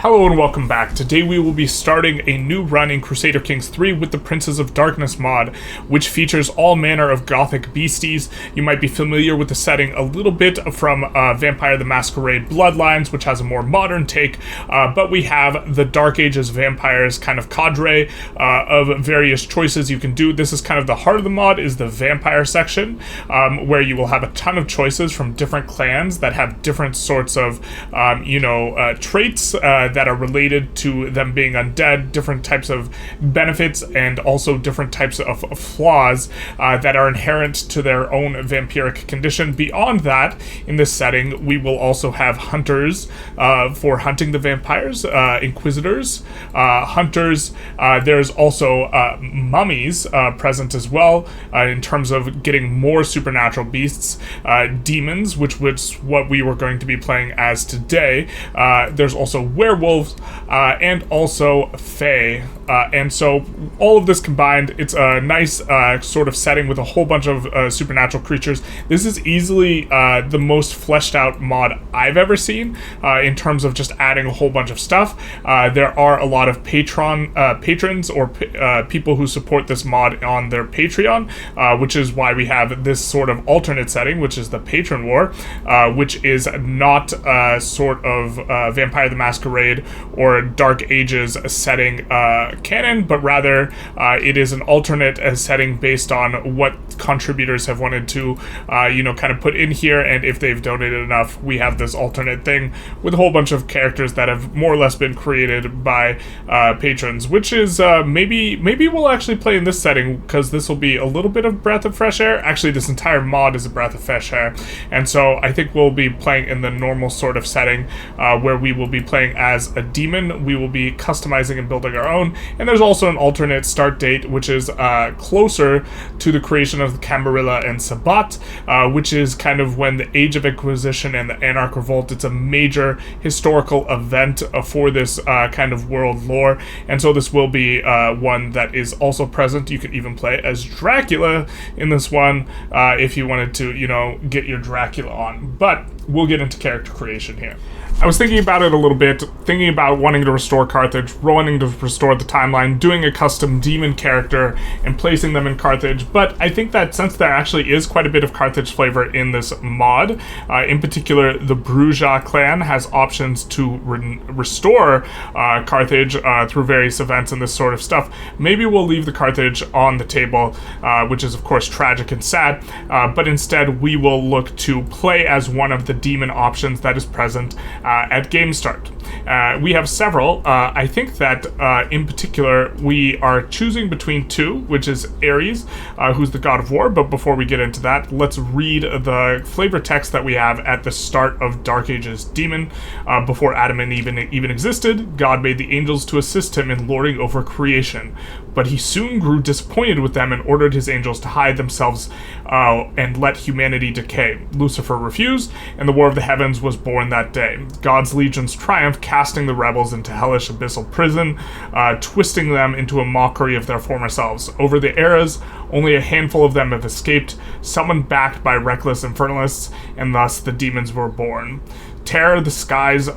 Hello and welcome back. Today we will be starting a new run in Crusader Kings 3 with the Princes of Darkness mod, which features all manner of Gothic beasties. You might be familiar with the setting a little bit from Vampire the Masquerade Bloodlines, which has a more modern take, but we have the Dark Ages vampires kind of cadre of various choices you can do. This is kind of the heart of the mod, is the vampire section, where you will have a ton of choices from different clans that have different sorts of, traits that are related to them being undead, different types of benefits, and also different types of flaws that are inherent to their own vampiric condition. Beyond that, in this setting, we will also have hunters for hunting the vampires, inquisitors, hunters. There's also mummies present as well in terms of getting more supernatural beasts, demons, which was what we were going to be playing as today. There's also werewolves, and also fae. And so all of this combined, it's a nice sort of setting with a whole bunch of supernatural creatures. This is easily the most fleshed out mod I've ever seen in terms of just adding a whole bunch of stuff. There are a lot of patrons or people who support this mod on their Patreon, which is why we have this sort of alternate setting, which is the Patron War, which is not sort of Vampire the Masquerade or Dark Ages setting canon, but rather it is an alternate setting based on what contributors have wanted to kind of put in here, and if they've donated enough, we have this alternate thing with a whole bunch of characters that have more or less been created by patrons, which is maybe we'll actually play in this setting, because this will be a little bit of breath of fresh air. Actually, this entire mod is a breath of fresh air, and so I think we'll be playing in the normal sort of setting where we will be playing as a demon. We will be customizing and building our own, and there's also an alternate start date, which is closer to the creation of the Camarilla and Sabbat, which is kind of when the Age of Inquisition and the Anarch Revolt. It's a major historical event for this kind of world lore, and so this will be one that is also present. You can even play as Dracula in this one if you wanted to, get your Dracula on, but we'll get into character creation here. I was thinking about it a little bit, thinking about wanting to restore Carthage, wanting to restore the timeline, doing a custom demon character, and placing them in Carthage, but I think that since there actually is quite a bit of Carthage flavor in this mod, in particular, the Bruja clan has options to restore Carthage through various events and this sort of stuff. Maybe we'll leave the Carthage on the table, which is of course tragic and sad, but instead we will look to play as one of the demon options that is present at game start. We have several. I think that in particular we are choosing between two, which is ARES, who's the god of war, but before we get into that, let's read the flavor text that we have at the start of Dark Ages Demon. Before Adam and Eve even existed, God made the angels to assist him in lording over creation, but he soon grew disappointed with them and ordered his angels to hide themselves and let humanity decay. Lucifer refused, and the War of the Heavens was born that day. God's legions triumphed, casting the rebels into hellish abyssal prison, twisting them into a mockery of their former selves. Over the eras, only a handful of them have escaped, someone backed by reckless infernalists, and thus the demons were born. Tear the stars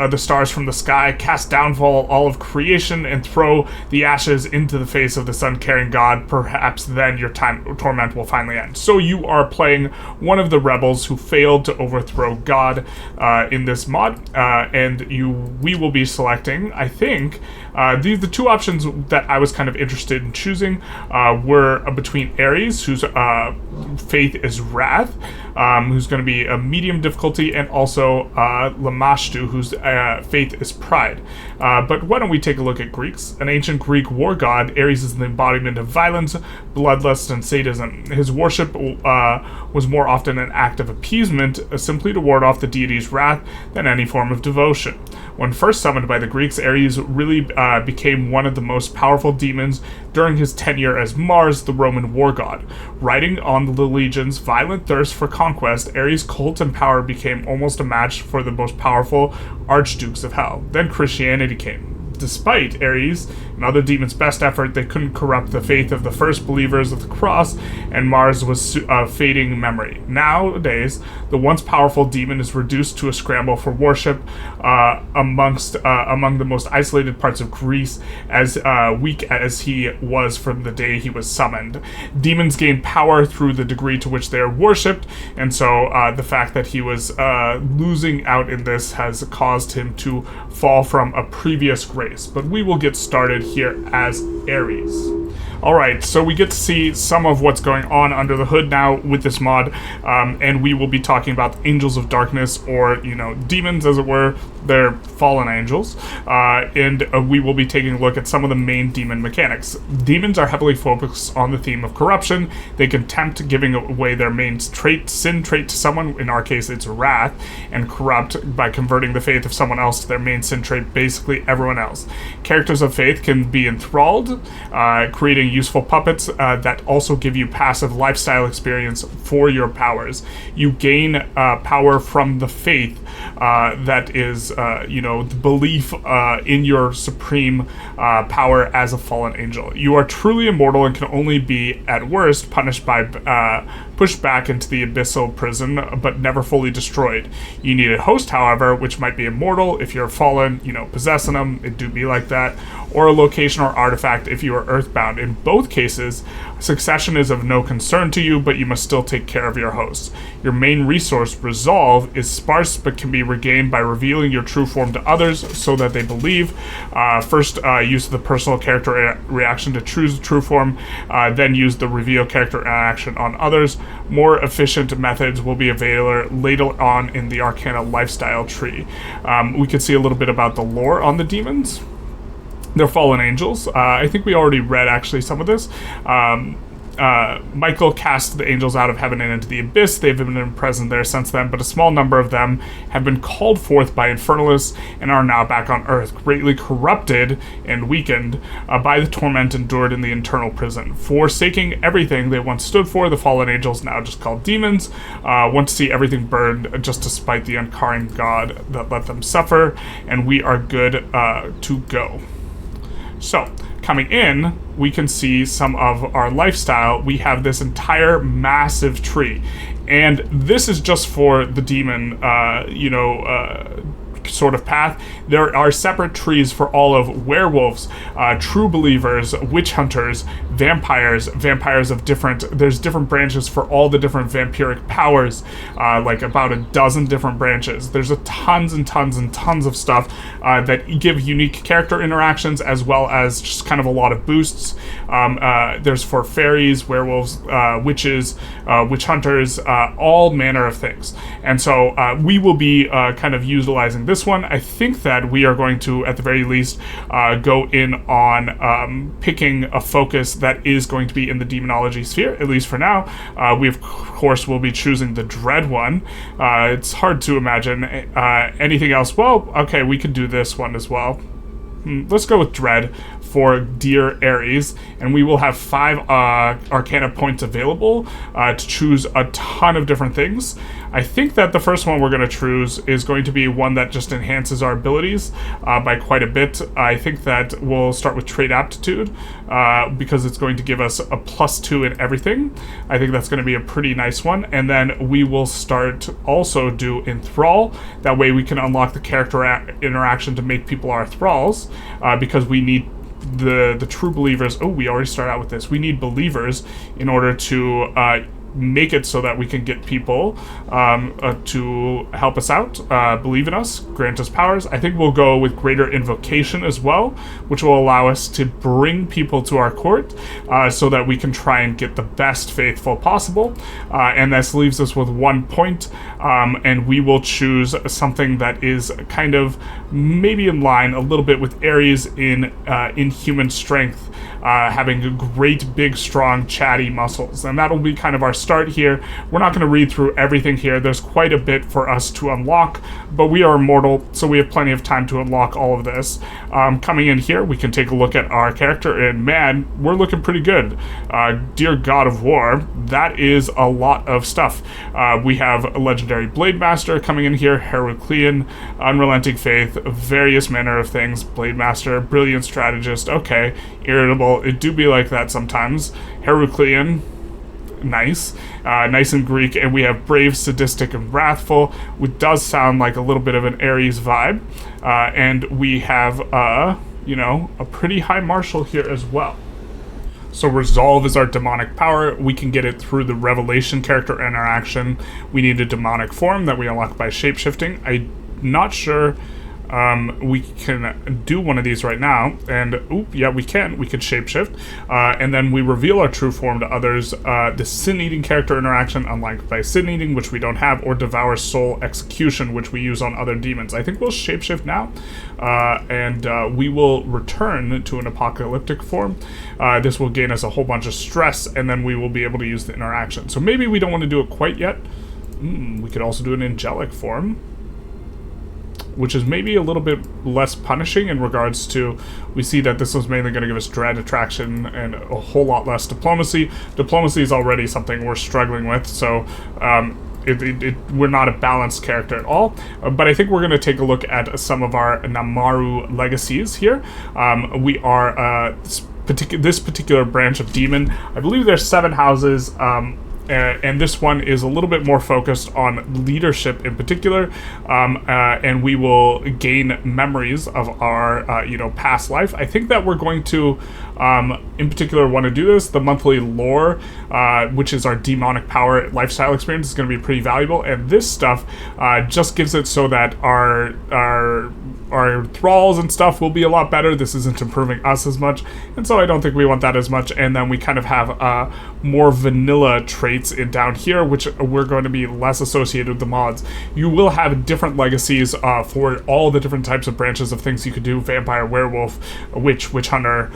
from the sky, cast downfall all of creation, and throw the ashes into the face of the sun-carrying god. Perhaps then your torment will finally end. So you are playing one of the rebels who failed to overthrow God in this mod, and we will be selecting, I think, the two options that I was kind of interested in choosing were between ARES, whose faith is wrath, who's going to be a medium difficulty, and also Lamashtu, whose faith is pride. But why don't we take a look at Greeks? An ancient Greek war god, Ares is the embodiment of violence, bloodlust, and sadism. His worship was more often an act of appeasement, simply to ward off the deity's wrath, than any form of devotion. When first summoned by the Greeks, Ares really became one of the most powerful demons during his tenure as Mars, the Roman war god. Riding on the legion's violent thirst for conquest, Ares' cult and power became almost a match for the most powerful archdukes of hell. Then Christianity came. Despite Ares Another demon's best effort, they couldn't corrupt the faith of the first believers of the cross, and Mars was fading memory. Nowadays, the once powerful demon is reduced to a scramble for worship among the most isolated parts of Greece, as weak as he was from the day he was summoned. Demons gain power through the degree to which they are worshipped, and so the fact that he was losing out in this has caused him to fall from a previous grace. But we will get started here as ARES. Alright, so we get to see some of what's going on under the hood now with this mod, and we will be talking about Angels of Darkness, or, demons as it were. They're fallen angels, and we will be taking a look at some of the main demon mechanics. Demons are heavily focused on the theme of corruption. They can tempt, giving away their main sin trait to someone, in our case it's wrath, and corrupt by converting the faith of someone else to their main sin trait, basically everyone else. Characters of faith can be enthralled, creating useful puppets that also give you passive lifestyle experience for your powers. You gain power from the faith that is, the belief in your supreme power as a fallen angel. You are truly immortal and can only be, at worst, punished by pushed back into the abyssal prison, but never fully destroyed. You need a host, however, which might be immortal if you're fallen, possessing them, it do be like that, or a location or artifact if you are earthbound. In both cases, succession is of no concern to you, but you must still take care of your hosts. Your main resource, resolve, is sparse but can be regained by revealing your true form to others so that they believe. First, use the personal character reaction to choose the true form, then use the reveal character action on others. More efficient methods will be available later on in the Arcana lifestyle tree. We can see a little bit about the lore on the demons. They're fallen angels. I think we already read, actually, some of this. Michael cast the angels out of heaven and into the abyss. They've been present there since then, but a small number of them have been called forth by Infernalists and are now back on Earth, greatly corrupted and weakened by the torment endured in the internal prison. Forsaking everything they once stood for, the fallen angels, now just called demons, want to see everything burned just to spite the uncaring God that let them suffer, and we are good to go. So, coming in, we can see some of our lifestyle. We have this entire massive tree, and this is just for the demon, sort of path. There are separate trees for all of werewolves, true believers, witch hunters, vampires of there's different branches for all the different vampiric powers, like about a dozen different branches. There's tons and tons and tons of stuff that give unique character interactions, as well as just kind of a lot of boosts. There's for fairies, werewolves, witches, witch hunters, all manner of things. And so we will be kind of utilizing this one. I think that we are going to, at the very least, go in on picking a focus that is going to be in the demonology sphere, at least for now. We, of course, will be choosing the Dread one. It's hard to imagine anything else. Well, okay, we could do this one as well. Let's go with Dread for Dear ARES, and we will have 5 Arcana points available to choose a ton of different things. I think that the first one we're going to choose is going to be one that just enhances our abilities by quite a bit. I think that we'll start with Trait Aptitude because it's going to give us a +2 in everything. I think that's going to be a pretty nice one. And then we will start also do Enthrall. That way we can unlock the character interaction to make people our thralls, because we need the true believers. Oh, we already start out with this. We need believers in order to make it so that we can get people to help us out, believe in us, grant us powers. I think we'll go with Greater Invocation as well, which will allow us to bring people to our court so that we can try and get the best faithful possible. And this leaves us with 1 point, and we will choose something that is kind of maybe in line a little bit with ARES in inhuman strength, having great, big, strong, chatty muscles. And that'll be kind of our start here. We're not going to read through everything here. There's quite a bit for us to unlock, but we are immortal, so we have plenty of time to unlock all of this. Coming in here, we can take a look at our character, and man, we're looking pretty good. Dear God of War, that is a lot of stuff. We have a legendary Blade Master coming in here, Heraclean, Unrelenting Faith, various manner of things, Blade Master, Brilliant Strategist, okay, Irritable, it do be like that sometimes, Heraclean, nice, nice in Greek, and we have Brave, Sadistic, and Wrathful, which does sound like a little bit of an ARES vibe, and we have, you know, a pretty high martial here as well. So Resolve is our demonic power. We can get it through the Revelation character interaction. We need a demonic form that we unlock by shapeshifting. I'm not sure we can do one of these right now, and oop, yeah, we can shapeshift, and then we reveal our true form to others. The Sin-Eating character interaction unlocked by Sin-Eating, which we don't have, or Devour Soul Execution, which we use on other demons. I think we'll shapeshift now, and we will return to an apocalyptic form. This will gain us a whole bunch of stress, and then we will be able to use the interaction. So maybe we don't want to do it quite yet. We could also do an angelic form, which is maybe a little bit less punishing in regards to, we see that this was mainly going to give us dread, attraction, and a whole lot less diplomacy. Diplomacy is already something we're struggling with, so we're not a balanced character at all. But I think we're going to take a look at some of our Namaru legacies here. We are this particular branch of demon. I believe there's 7 houses, and this one is a little bit more focused on leadership in particular, and we will gain memories of our past life. I think that we're going to in particular want to do this. The monthly lore, which is our demonic power lifestyle experience, is going to be pretty valuable, and this stuff just gives it so that our thralls and stuff will be a lot better. This isn't improving us as much, and so I don't think we want that as much. And then we kind of have more vanilla traits in down here, which we're going to be less associated with the mods. You will have different legacies for all the different types of branches of things you could do: vampire, werewolf, witch hunter,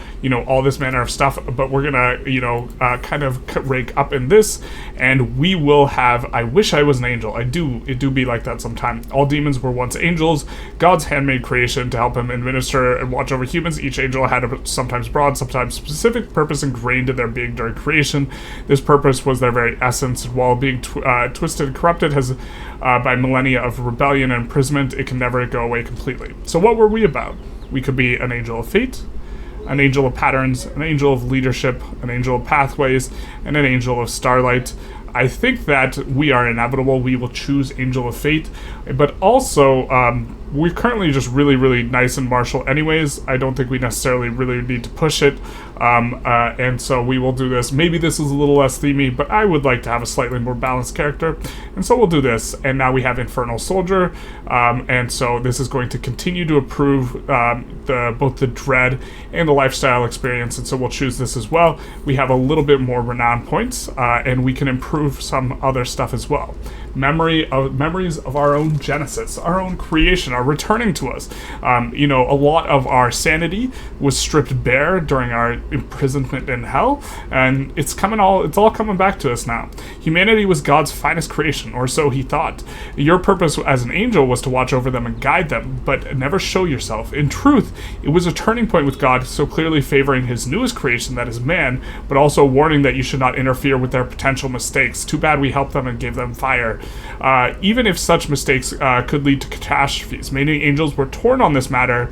all this manner of stuff. But we're gonna kind of rank up in this, and we will have I wish I was an angel. It do be like that sometime. All demons were once angels, God's handmade creation to help him administer and watch over humans. Each angel had a sometimes broad, sometimes specific purpose ingrained in their being during creation. This purpose was their very essence. While being twisted and corrupted by millennia of rebellion and imprisonment, it can never go away completely. So what were we about? We could be an angel of fate, an angel of patterns, an angel of leadership, an angel of pathways, and an angel of starlight. I think that we are inevitable. We will choose Angel of Fate, but also we're currently just really, really nice and martial anyways. I don't think we necessarily really need to push it, and so we will do this. Maybe this is a little less themey, but I would like to have a slightly more balanced character, and so we'll do this. And now we have Infernal Soldier, and so this is going to continue to improve both the dread and the lifestyle experience, and so we'll choose this as well. We have a little bit more renown points, and we can improve some other stuff as well. Memories of our own genesis, our own creation are returning to us. A lot of our sanity was stripped bare during our imprisonment in hell, and it's all coming back to us now. Humanity was God's finest creation, or so he thought. Your purpose as an angel was to watch over them and guide them, but never show yourself. In truth, it was a turning point with God, so clearly favoring his newest creation, that is man, but also warning that you should not interfere with their potential mistakes. Too bad we helped them and gave them fire. Even if such mistakes could lead to catastrophes. Many angels were torn on this matter,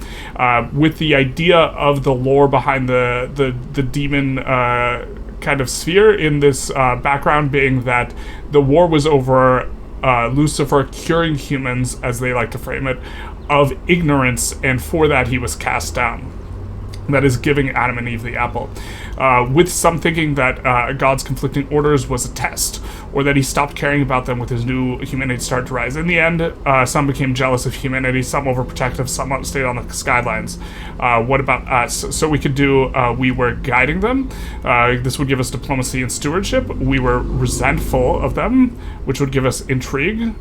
with the idea of the lore behind the demon kind of sphere in this background being that the war was over Lucifer curing humans, as they like to frame it, of ignorance, and for that he was cast down. That is giving Adam and Eve the apple. With some thinking that God's conflicting orders was a test, or that he stopped caring about them with his new humanity started to rise. In the end, some became jealous of humanity, some overprotective, some stayed on the skylines. What about us? So we could do, we were guiding them. This would give us diplomacy and stewardship. We were resentful of them, which would give us intrigue.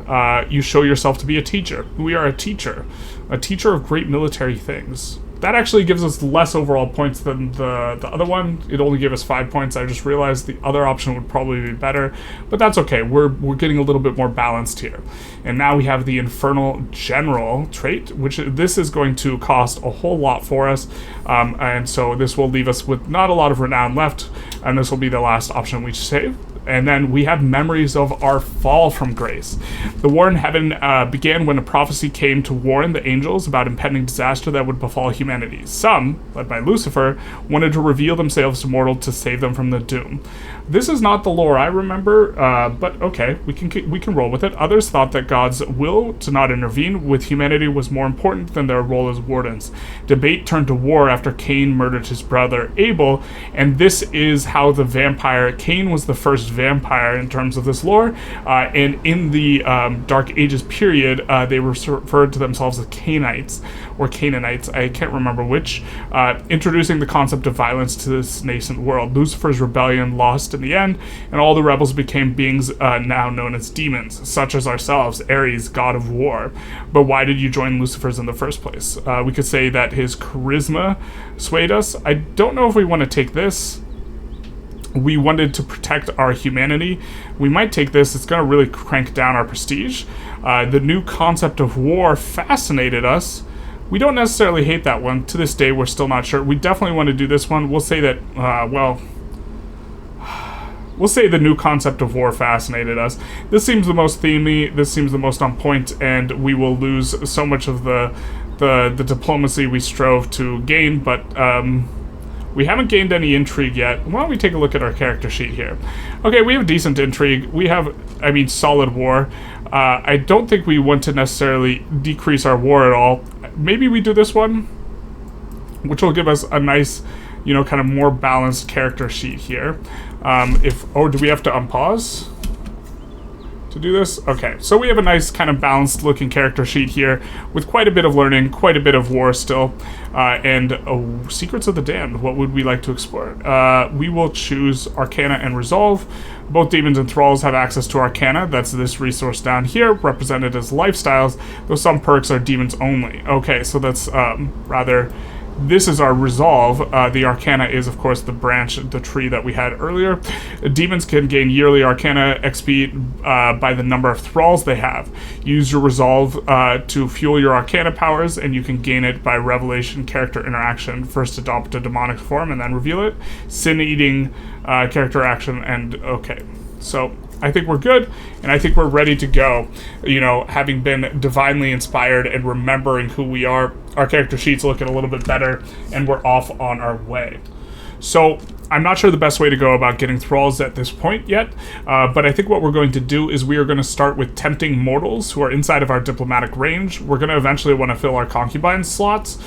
You show yourself to be a teacher. We are a teacher of great military things. that actually gives us less overall points than the other one. It only gave us 5 points. I just realized the other option would probably be better, but that's okay. We're getting a little bit more balanced here. And now we have the Infernal General trait, which this is going to cost a whole lot for us. And so this will leave us with not a lot of renown left, and this will be the last option we save. And then we have Memories of Our Fall from Grace. The war in heaven began when a prophecy came to warn the angels about impending disaster that would befall humanity. Some, led by Lucifer, wanted to reveal themselves to mortal to save them from the doom. This is not the lore I remember, but okay, we can roll with it. Others thought that God's will to not intervene with humanity was more important than their role as wardens. Debate turned to war after Cain murdered his brother Abel, and this is how the vampire... Cain was the first vampire in terms of this lore, and in the Dark Ages period, they referred to themselves as Cainites, or Canaanites, I can't remember which, introducing the concept of violence to this nascent world. Lucifer's rebellion lost in the end, and all the rebels became beings now known as demons, such as ourselves, Ares, god of war. But why did you join Lucifer's in the first place? We could say that his charisma swayed us. I don't know if we want to take this. We wanted to protect our humanity. We might take this. It's going to really crank down our prestige. The new concept of war fascinated us. We don't necessarily hate that one. To this day, we're still not sure. We definitely want to do this one. We'll say that, we'll say the new concept of war fascinated us. This seems the most themey. This seems the most on point, and we will lose so much of the diplomacy we strove to gain, but we haven't gained any intrigue yet. Why don't we take a look at our character sheet here? Okay, we have decent intrigue. We have, solid war. I don't think we want to necessarily decrease our war at all. Maybe we do this one, which will give us a nice, kind of more balanced character sheet here. Do we have to unpause to do this? Okay, so we have a nice kind of balanced looking character sheet here with quite a bit of learning, quite a bit of war still, and Secrets of the Damned. What would we like to explore? We will choose Arcana and Resolve. Both demons and thralls have access to Arcana. That's this resource down here, represented as lifestyles, though some perks are demons only. Okay, so that's rather... This is our Resolve. The Arcana is, of course, the branch, the tree that we had earlier. Demons can gain yearly Arcana XP by the number of thralls they have. Use your Resolve to fuel your Arcana powers, and you can gain it by Revelation character interaction. First adopt a demonic form, and then reveal it. Sin-eating character action, and okay. So... I think we're good, and I think we're ready to go. Having been divinely inspired and remembering who we are, our character sheet's looking a little bit better, and we're off on our way. So, I'm not sure the best way to go about getting thralls at this point yet, but I think what we're going to do is we are going to start with tempting mortals who are inside of our diplomatic range. We're going to eventually want to fill our concubine slots,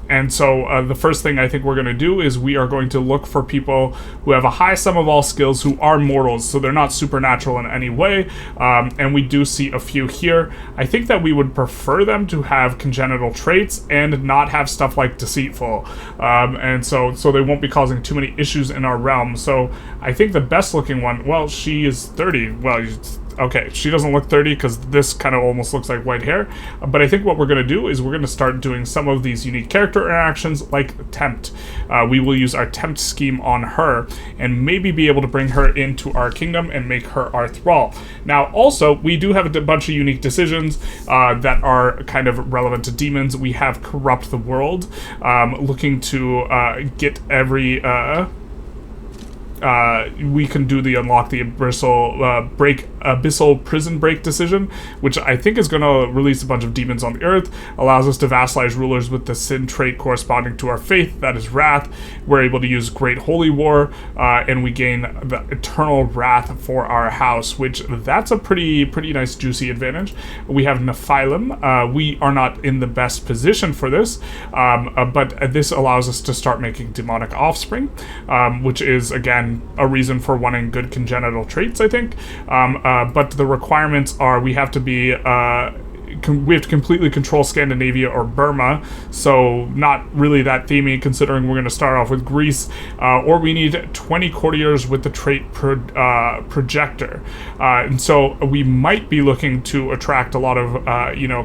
and so the first thing I think we're going to do is we are going to look for people who have a high sum of all skills who are mortals, so they're not supernatural in any way, and we do see a few here. I think that we would prefer them to have congenital traits and not have stuff like deceitful, and so they won't be causing too many issues in our realm. So I think the best looking one, well, she is 30. Well, okay, she doesn't look 30 because this kind of almost looks like white hair. But I think what we're going to do is we're going to start doing some of these unique character interactions like Tempt. We will use our Tempt scheme on her and maybe be able to bring her into our kingdom and make her our thrall. Now, also, we do have a bunch of unique decisions that are kind of relevant to demons. We have Corrupt the World, looking to get every... we can do the unlock the abyssal prison break decision, which I think is going to release a bunch of demons on the earth, allows us to vassalize rulers with the sin trait corresponding to our faith, that is wrath. We're able to use Great Holy War, and we gain the eternal wrath for our house, which that's a pretty nice juicy advantage. We have Nephilim. We are not in the best position for this, but this allows us to start making demonic offspring, which is, again, a reason for wanting good congenital traits, I think. But the requirements are we have to be we have to completely control Scandinavia or Burma, so not really that themey considering we're going to start off with Greece, or we need 20 courtiers with the trait projector. And so we might be looking to attract a lot of,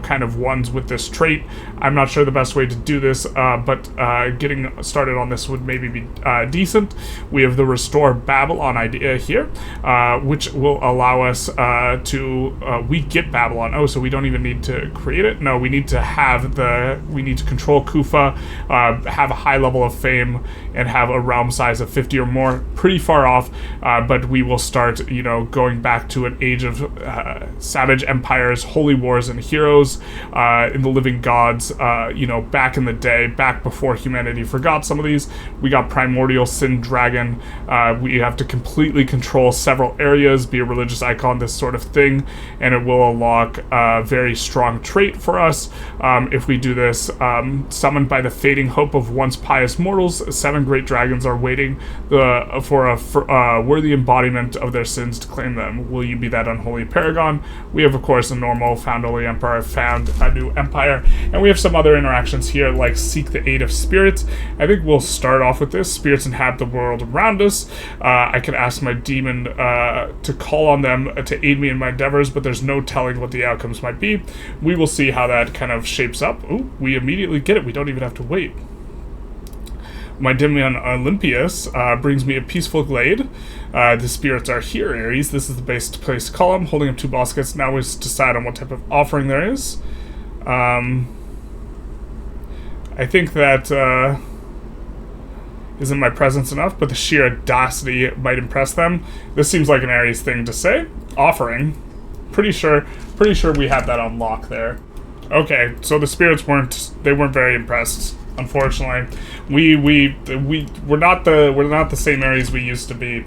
kind of ones with this trait. I'm not sure the best way to do this, but getting started on this would maybe be decent. We have the Restore Babylon idea here, which will allow us we get Babylon. Oh, so we don't even need to create it? No, we need to we need to control Kufa, have a high level of fame, and have a realm size of 50 or more. Pretty far off, but we will start, going back to an age of savage empires, holy wars, and heroes, in the living gods, back in the day, back before humanity forgot some of these. We got Primordial Sin Dragon. We have to completely control several areas, be a religious icon, this sort of thing, and it will unlock a very strong trait for us. If we do this, summoned by the fading hope of once pious mortals, 7 great dragons are waiting for a worthy embodiment of their sins to claim them. Will you be that unholy paragon? We have, of course, a normal found holy emperor, found a new empire, and we have some other interactions here like seek the aid of spirits. I think we'll start off with this. Spirits inhabit the world around us. I can ask my demon to call on them to aid me in my endeavors, but there's no telling what the outcomes might be. We will see how that kind of shapes up. Ooh, we immediately get it. We don't even have to wait. My Demion Olympius brings me a peaceful glade. The spirits are here, Ares. This is the best place to call them. Holding up 2 baskets. Now we decide on what type of offering there is. I think that isn't my presence enough, but the sheer audacity might impress them. This seems like an Ares thing to say. Offering. Pretty sure we have that on lock there. Okay, so the spirits weren't very impressed. Unfortunately, we're not the same Ares we used to be,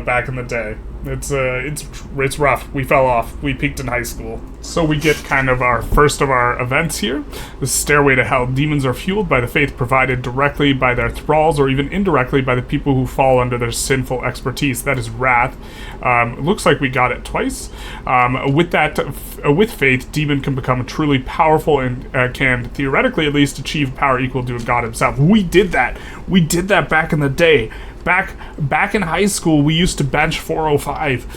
back in the day. It's rough. We fell off. We peaked in high school. So we get kind of our first of our events here. The Stairway to Hell. Demons are fueled by the faith provided directly by their thralls or even indirectly by the people who fall under their sinful expertise. That is wrath. It looks like we got it twice. With faith, demon can become truly powerful and can theoretically at least achieve power equal to a god himself. We did that. We did that back in the day. Back in high school, we used to bench 405.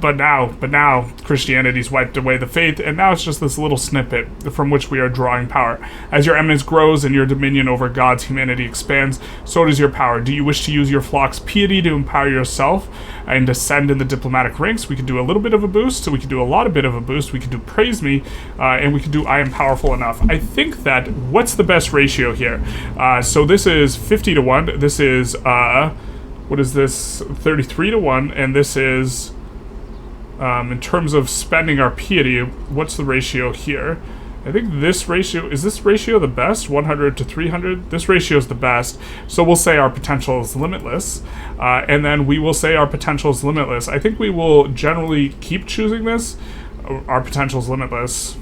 But now Christianity's wiped away the faith, and now it's just this little snippet from which we are drawing power. As your eminence grows and your dominion over God's humanity expands, so does your power. Do you wish to use your flock's piety to empower yourself and ascend in the diplomatic ranks? We could do a little bit of a boost, so we could do a lot of bit of a boost. We could do praise me, and we could do I am powerful enough. I think that, what's the best ratio here? So this is 50 to 1. This is, what is this? 33 to 1, and this is... in terms of spending our piety, what's the ratio here? I think this ratio, is this ratio the best? 100 to 300? This ratio is the best. So we'll say our potential is limitless. And then we will say our potential is limitless. I think we will generally keep choosing this. Our potential is limitless.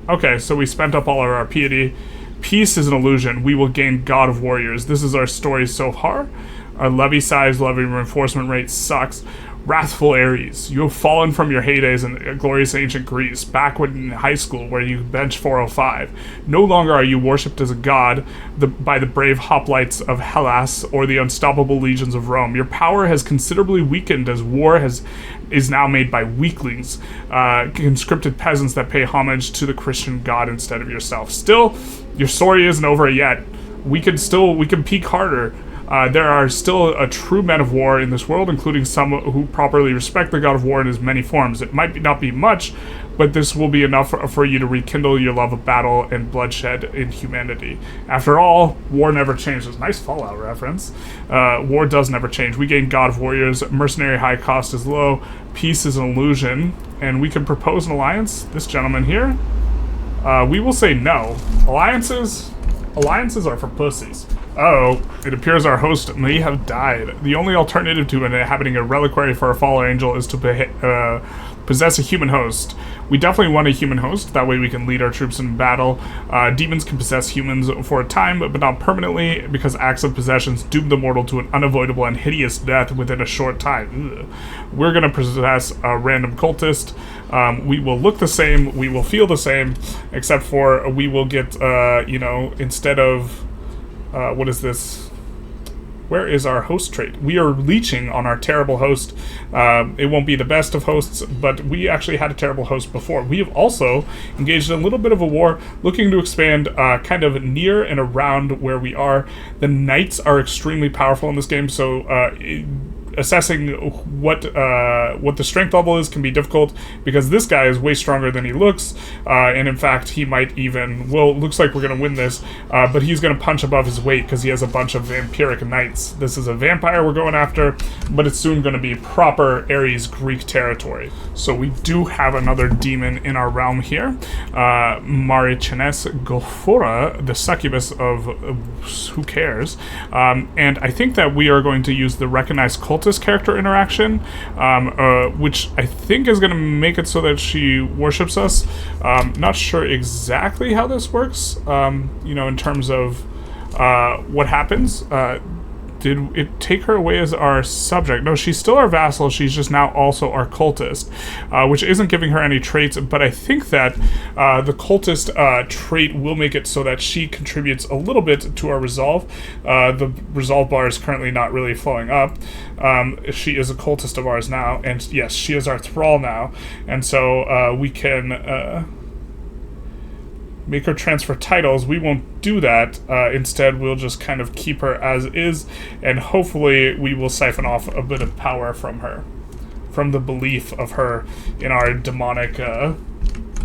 Okay, so we spent up all of our piety. Peace is an illusion. We will gain God of Warriors. This is our story so far. Our levy size, levy reinforcement rate sucks. Wrathful Ares, you have fallen from your heydays in glorious ancient Greece, back when in high school where you bench 405. No longer are you worshipped as a god by the brave hoplites of Hellas or the unstoppable legions of Rome. Your power has considerably weakened as war is now made by weaklings, conscripted peasants that pay homage to the Christian god instead of yourself. Still, your story isn't over yet. We can peak harder. There are still a true men of war in this world, including some who properly respect the god of war in his many forms. It might not be much, but this will be enough for you to rekindle your love of battle and bloodshed in humanity. After all, war never changes. Nice Fallout reference. War does never change. We gain God of Warriors. Mercenary high cost is low. Peace is an illusion. And we can propose an alliance. This gentleman here. We will say no. Alliances are for pussies. Oh, it appears our host may have died. The only alternative to inhabiting a reliquary for a fallen angel is to possess a human host. We definitely want a human host, that way we can lead our troops in battle. Demons can possess humans for a time, but not permanently, because acts of possessions doom the mortal to an unavoidable and hideous death within a short time. Ugh. We're going to possess a random cultist. We will look the same, we will feel the same, except for we will get, instead of... what is this? Where is our host trait? We are leeching on our terrible host. It won't be the best of hosts, but we actually had a terrible host before. We have also engaged in a little bit of a war, looking to expand kind of near and around where we are. The knights are extremely powerful in this game, so assessing what the strength level is can be difficult, because this guy is way stronger than he looks, and in fact he might even, well, looks like we're going to win this, but he's going to punch above his weight because he has a bunch of vampiric knights. This is a vampire we're going after, but it's soon going to be proper ARES Greek territory. So we do have another demon in our realm here, Marichenes Gophora, the succubus of who cares, and I think that we are going to use the recognized cultist character interaction, which I think is going to make it so that she worships us. Not sure exactly how this works, in terms of what happens. Did it take her away as our subject? No, she's still our vassal. She's just now also our cultist, which isn't giving her any traits, but I think that the cultist trait will make it so that she contributes a little bit to our resolve. The resolve bar is currently not really flowing up. She is a cultist of ours now, and yes, she is our thrall now, and so we can... make her transfer titles. We won't do that. Instead, we'll just kind of keep her as is, and hopefully we will siphon off a bit of power from her, from the belief of her in our demonic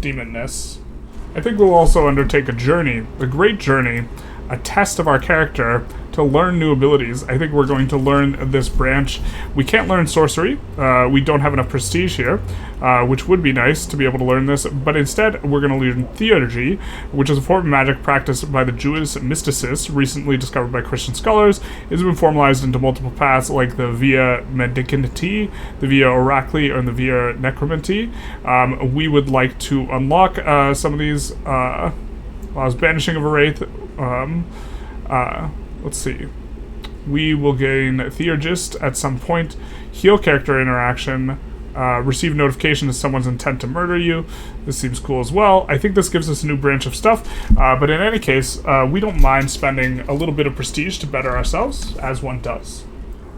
demonness. I think we'll also undertake a journey, a great journey, a test of our character to learn new abilities. I think we're going to learn this branch. We can't learn sorcery. We don't have enough prestige here, which would be nice to be able to learn this, but instead we're going to learn theurgy, which is a form of magic practiced by the Jewish mysticists, recently discovered by Christian scholars. It's been formalized into multiple paths like the Via Medicinity, the Via Oracli, and the Via Necromancy. We would like to unlock some of these. Banishing of a Wraith. Let's see. We will gain Theurgist at some point. Heal character interaction. Receive notification of someone's intent to murder you. This seems cool as well. I think this gives us a new branch of stuff. But in any case, we don't mind spending a little bit of prestige to better ourselves, as one does.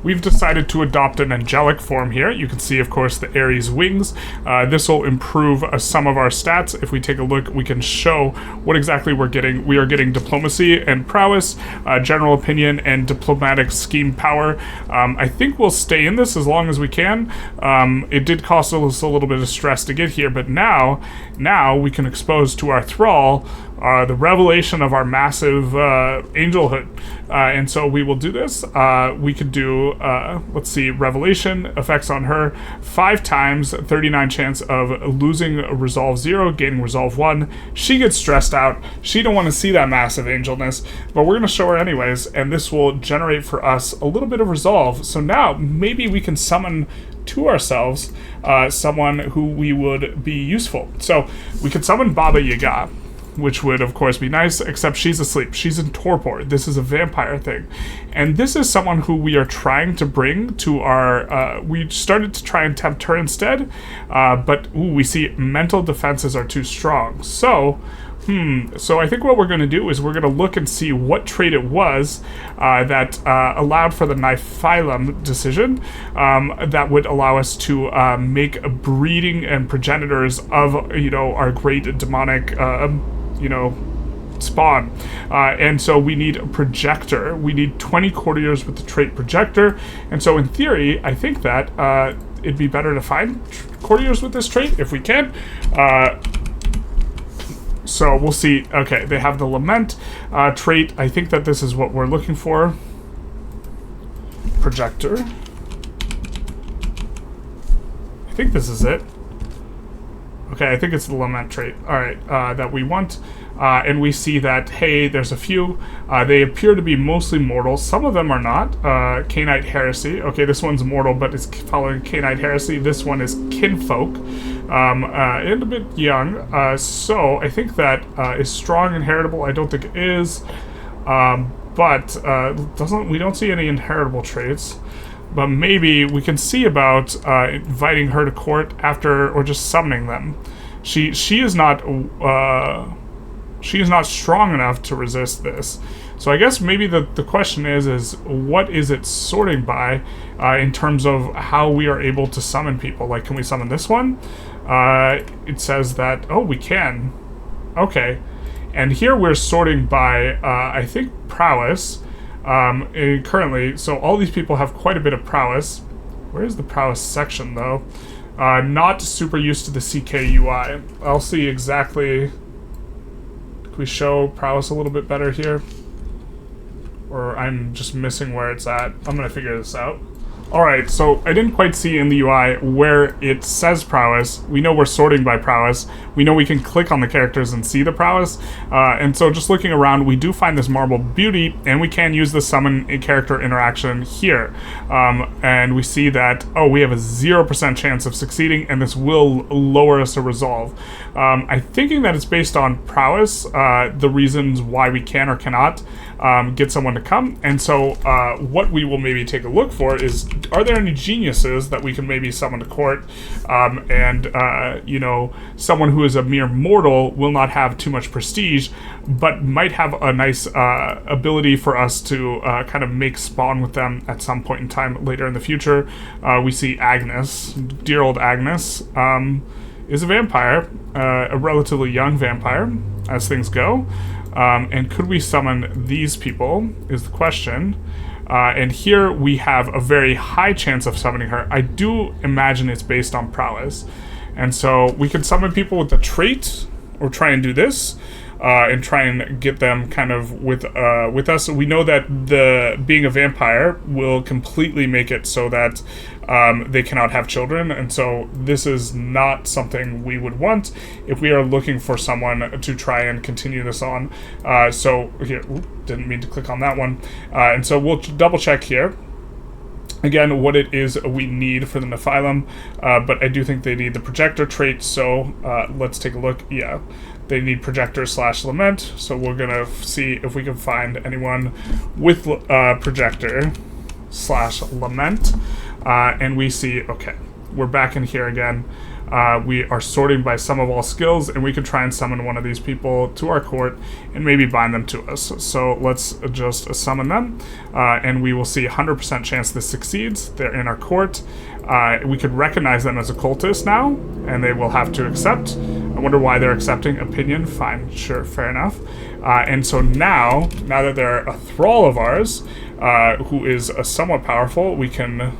We've decided to adopt an angelic form here. You can see, of course, the ARES wings. This will improve some of our stats. If we take a look, we can show what exactly we're getting. We are getting diplomacy and prowess, general opinion, and diplomatic scheme power. I think we'll stay in this as long as we can. It did cost us a little bit of stress to get here, but now we can expose to our thrall the revelation of our massive angelhood. And so we will do this. We could do, let's see, revelation effects on her 5 times, 39 chance of losing resolve 0, gaining resolve 1. She gets stressed out. She don't want to see that massive angelness, but we're going to show her anyways, and this will generate for us a little bit of resolve. So now maybe we can summon to ourselves someone who we would be useful. So we could summon Baba Yaga, which would, of course, be nice, except she's asleep. She's in torpor. This is a vampire thing. And this is someone who we are trying to bring to our... we started to try and tempt her instead, but we see mental defenses are too strong. So I think what we're going to do is we're going to look and see what trait it was that allowed for the Nephilim decision that would allow us to make breeding and progenitors of, our great demonic... spawn. And so we need a projector. We need 20 courtiers with the trait projector. And so in theory, I think that it'd be better to find courtiers with this trait if we can. So we'll see. Okay, they have the lament trait. I think that this is what we're looking for. Projector. I think this is it. Okay, I think it's the Lament trait. All right, that we want. And we see that, hey, there's a few. They appear to be mostly mortal. Some of them are not. Cainite Heresy. Okay, this one's mortal, but it's following Cainite Heresy. This one is Kinfolk. And a bit young. So I think that is strong and heritable. I don't think it is. But we don't see any inheritable traits. But maybe we can see about inviting her to court after, or just summoning them. She is not strong enough to resist this. So I guess maybe the question is what is it sorting by in terms of how we are able to summon people? Like, can we summon this one? It says that, oh, we can. Okay. And here we're sorting by, I think, prowess. Currently, so all these people have quite a bit of prowess. Where is the prowess section, though? Not super used to the CK UI. I'll see exactly... Can we show prowess a little bit better here? Or I'm just missing where it's at. I'm gonna figure this out. Alright, so I didn't quite see in the UI where it says prowess. We know we're sorting by prowess. We know we can click on the characters and see the prowess. And so just looking around, we do find this Marble Beauty, and we can use the summon a character interaction here. And we see that, oh, we have a 0% chance of succeeding, and this will lower us a resolve. I'm thinking that it's based on prowess, the reasons why we can or cannot get someone to come. And so what we will maybe take a look for is, are there any geniuses that we can maybe summon to court? You know, someone who is a mere mortal will not have too much prestige, but might have a nice ability for us to kind of make spawn with them at some point in time later in the future. We see Agnes, dear old Agnes, is a vampire, a relatively young vampire, as things go. And could we summon these people, is the question. And here we have a very high chance of summoning her. I do imagine it's based on prowess. And so we can summon people with the trait, or try and do this, and try and get them kind of with us. We know that being a vampire will completely make it so that they cannot have children, and so this is not something we would want if we are looking for someone to try and continue this on. So here, didn't mean to click on that one. And so we'll double check here. Again, what it is we need for the Nephilim, but I do think they need the projector trait, so let's take a look. Yeah, they need projector / lament, so we're gonna see if we can find anyone with projector / lament, and we see, okay, we're back in here again. We are sorting by sum of all skills, and we can try and summon one of these people to our court and maybe bind them to us. So let's just summon them, and we will see 100% chance this succeeds. They're in our court. We could recognize them as occultists now, and they will have to accept. I wonder why they're accepting. Opinion, fine, sure, fair enough. And so now that they're a thrall of ours, who is somewhat powerful, we can...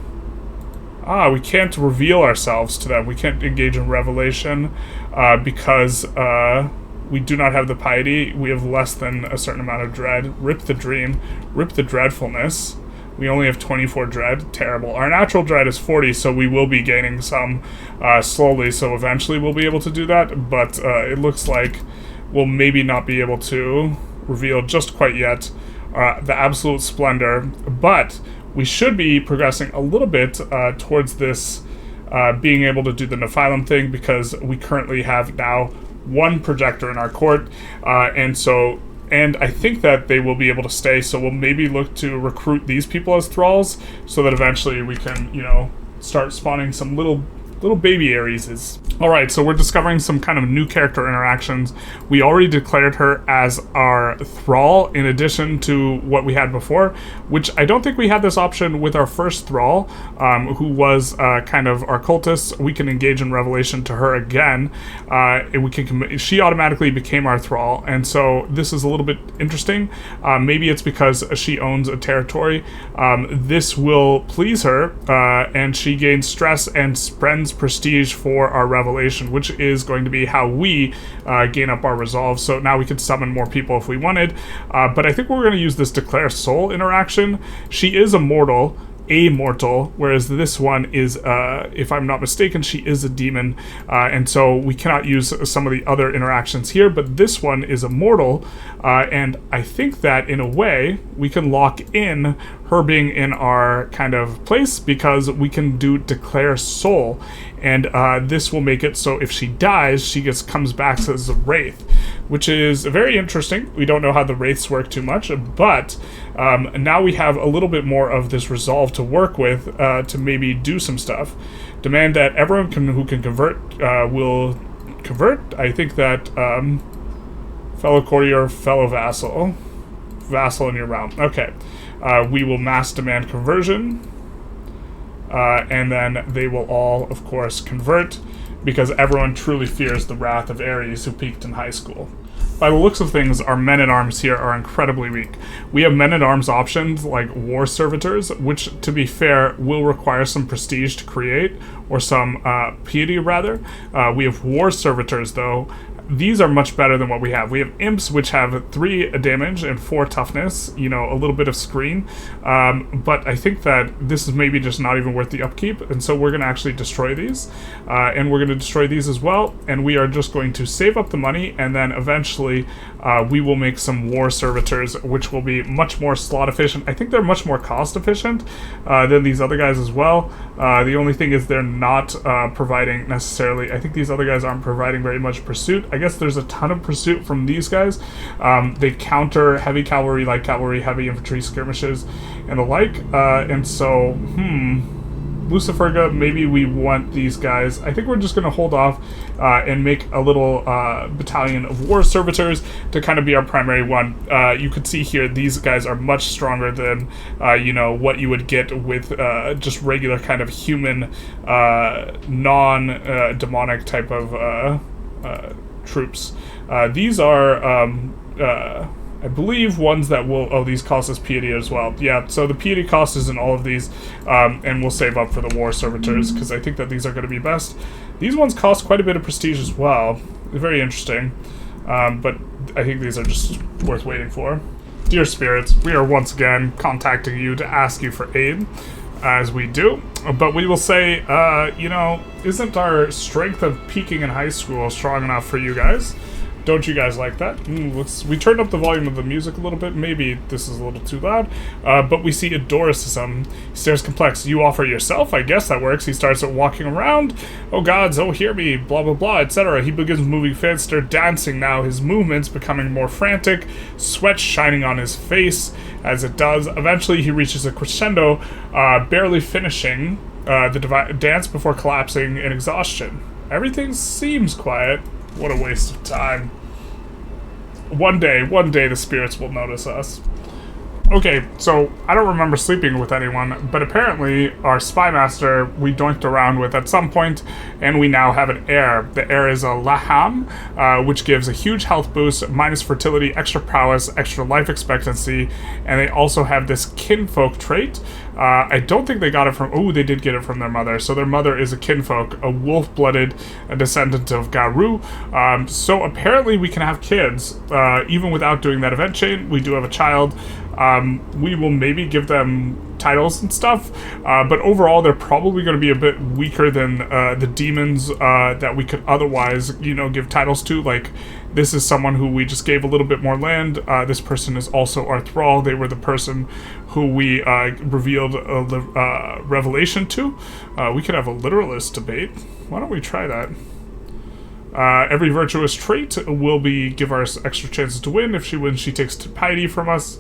we can't reveal ourselves to them. We can't engage in revelation because we do not have the piety. We have less than a certain amount of dread. Rip the dream. Rip the dreadfulness. We only have 24 dread. Terrible. Our natural dread is 40, so we will be gaining some slowly, so eventually we'll be able to do that, but it looks like we'll maybe not be able to reveal just quite yet the absolute splendor, but we should be progressing a little bit towards this being able to do the Nephilim thing, because we currently have now one projector in our court, and I think that they will be able to stay, so we'll maybe look to recruit these people as thralls, so that eventually we can, you know, start spawning some little baby ARESes. Alright, so we're discovering some kind of new character interactions. We already declared her as our thrall in addition to what we had before, which I don't think we had this option with our first thrall, who was kind of our cultist. We can engage in revelation to her again, and she automatically became our thrall, and so this is a little bit interesting. Maybe it's because she owns a territory. This will please her, and she gains stress and spends prestige for our revelation, which is going to be how we gain up our resolve. So now we could summon more people if we wanted, but I think we're going to use this declare soul interaction. She is immortal, a mortal, whereas this one is, if I'm not mistaken, she is a demon, and so we cannot use some of the other interactions here, but this one is a mortal, and I think that in a way we can lock in her being in our kind of place because we can do declare soul, and this will make it so if she dies, she comes back as a wraith, which is very interesting. We don't know how the wraiths work too much, but now we have a little bit more of this resolve to work with to maybe do some stuff. Demand that everyone who can convert will convert. I think that fellow courtier, fellow vassal in your realm. Okay. We will mass demand conversion, and then they will all, of course, convert, because everyone truly fears the wrath of ARES, who peaked in high school. By the looks of things, our men-at-arms here are incredibly weak. We have men-at-arms options like war servitors, which, to be fair, will require some prestige to create, or some piety, rather. We have war servitors, though. These are much better than what we have. We have imps, which have 3 damage and 4 toughness, you know, a little bit of screen. But I think that this is maybe just not even worth the upkeep, and so we're going to actually destroy these. And we're going to destroy these as well, and we are just going to save up the money, and then eventually we will make some war servitors, which will be much more slot efficient. I think they're much more cost efficient than these other guys as well. The only thing is they're not providing necessarily, I think these other guys aren't providing very much pursuit. I guess there's a ton of pursuit from these guys. They counter heavy cavalry, light cavalry, heavy infantry skirmishes, and the like. And so, Luciferga, maybe we want these guys. I think we're just going to hold off and make a little battalion of war servitors to kind of be our primary one. You could see here these guys are much stronger than, you know, what you would get with just regular kind of human, non-demonic type of troops. These are, I believe, ones that will... Oh, these cost us piety as well. Yeah, so the piety cost is in all of these, and we'll save up for the war servitors, because I think that these are going to be best. These ones cost quite a bit of prestige as well. They're very interesting, but I think these are just worth waiting for. Dear spirits, we are once again contacting you to ask you for aid, as we do, but we will say, you know, isn't our strength of peaking in high school strong enough for you guys? Don't you guys like that? We turned up the volume of the music a little bit. Maybe this is a little too loud. But we see Adoricism. He stares complex. You offer yourself? I guess that works. He starts walking around. Oh gods, oh hear me, blah blah blah, etc. He begins moving faster, dancing now, his movements becoming more frantic, sweat shining on his face as it does. Eventually he reaches a crescendo, barely finishing the dance before collapsing in exhaustion. Everything seems quiet. What a waste of time. One day the spirits will notice us. Okay, so I don't remember sleeping with anyone, but apparently our spy master we doinked around with at some point, and we now have an heir. The heir is a Laham, which gives a huge health boost, minus fertility, extra prowess, extra life expectancy, and they also have this kinfolk trait. I don't think they got it from... Oh, they did get it from their mother. So their mother is a kinfolk, a wolf-blooded descendant of Garu. So apparently we can have kids, even without doing that event chain. We do have a child. We will maybe give them titles and stuff, but overall they're probably going to be a bit weaker than the demons that we could otherwise, you know, give titles to. Like, this is someone who we just gave a little bit more land. This person is also our thrall. They were the person who we revealed the revelation to. We could have a literalist debate. Why don't we try that? Every virtuous trait will give us extra chances to win. If she wins, she takes piety from us.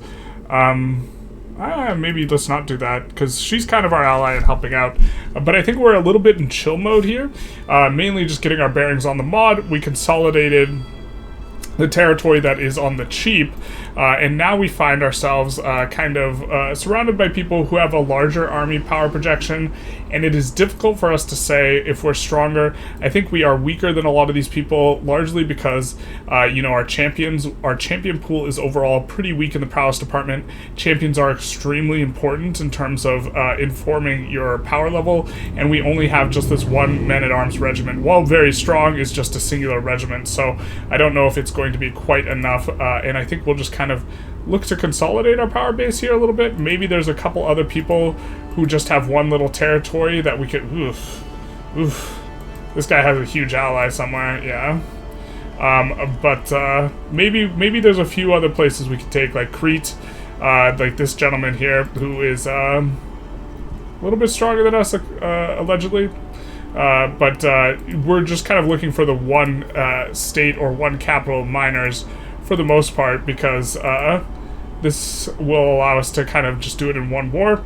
Maybe let's not do that, because she's kind of our ally and helping out. But I think we're a little bit in chill mode here. Mainly just getting our bearings on the mod. We consolidated the territory that is on the cheap, and now we find ourselves kind of surrounded by people who have a larger army power projection, and it is difficult for us to say if we're stronger. I think we are weaker than a lot of these people, largely because, you know, our champion pool is overall pretty weak in the prowess department. Champions are extremely important in terms of informing your power level, and we only have just this one man-at-arms regiment. While very strong, is just a singular regiment, so I don't know if it's going going to be quite enough, and I think we'll just kind of look to consolidate our power base here a little bit. Maybe there's a couple other people who just have one little territory that we could... Oof. This guy has a huge ally somewhere, yeah. Maybe there's a few other places we could take, like Crete, like this gentleman here, who is a little bit stronger than us, allegedly. We're just kind of looking for the one state or one capital of miners for the most part, because this will allow us to kind of just do it in one war.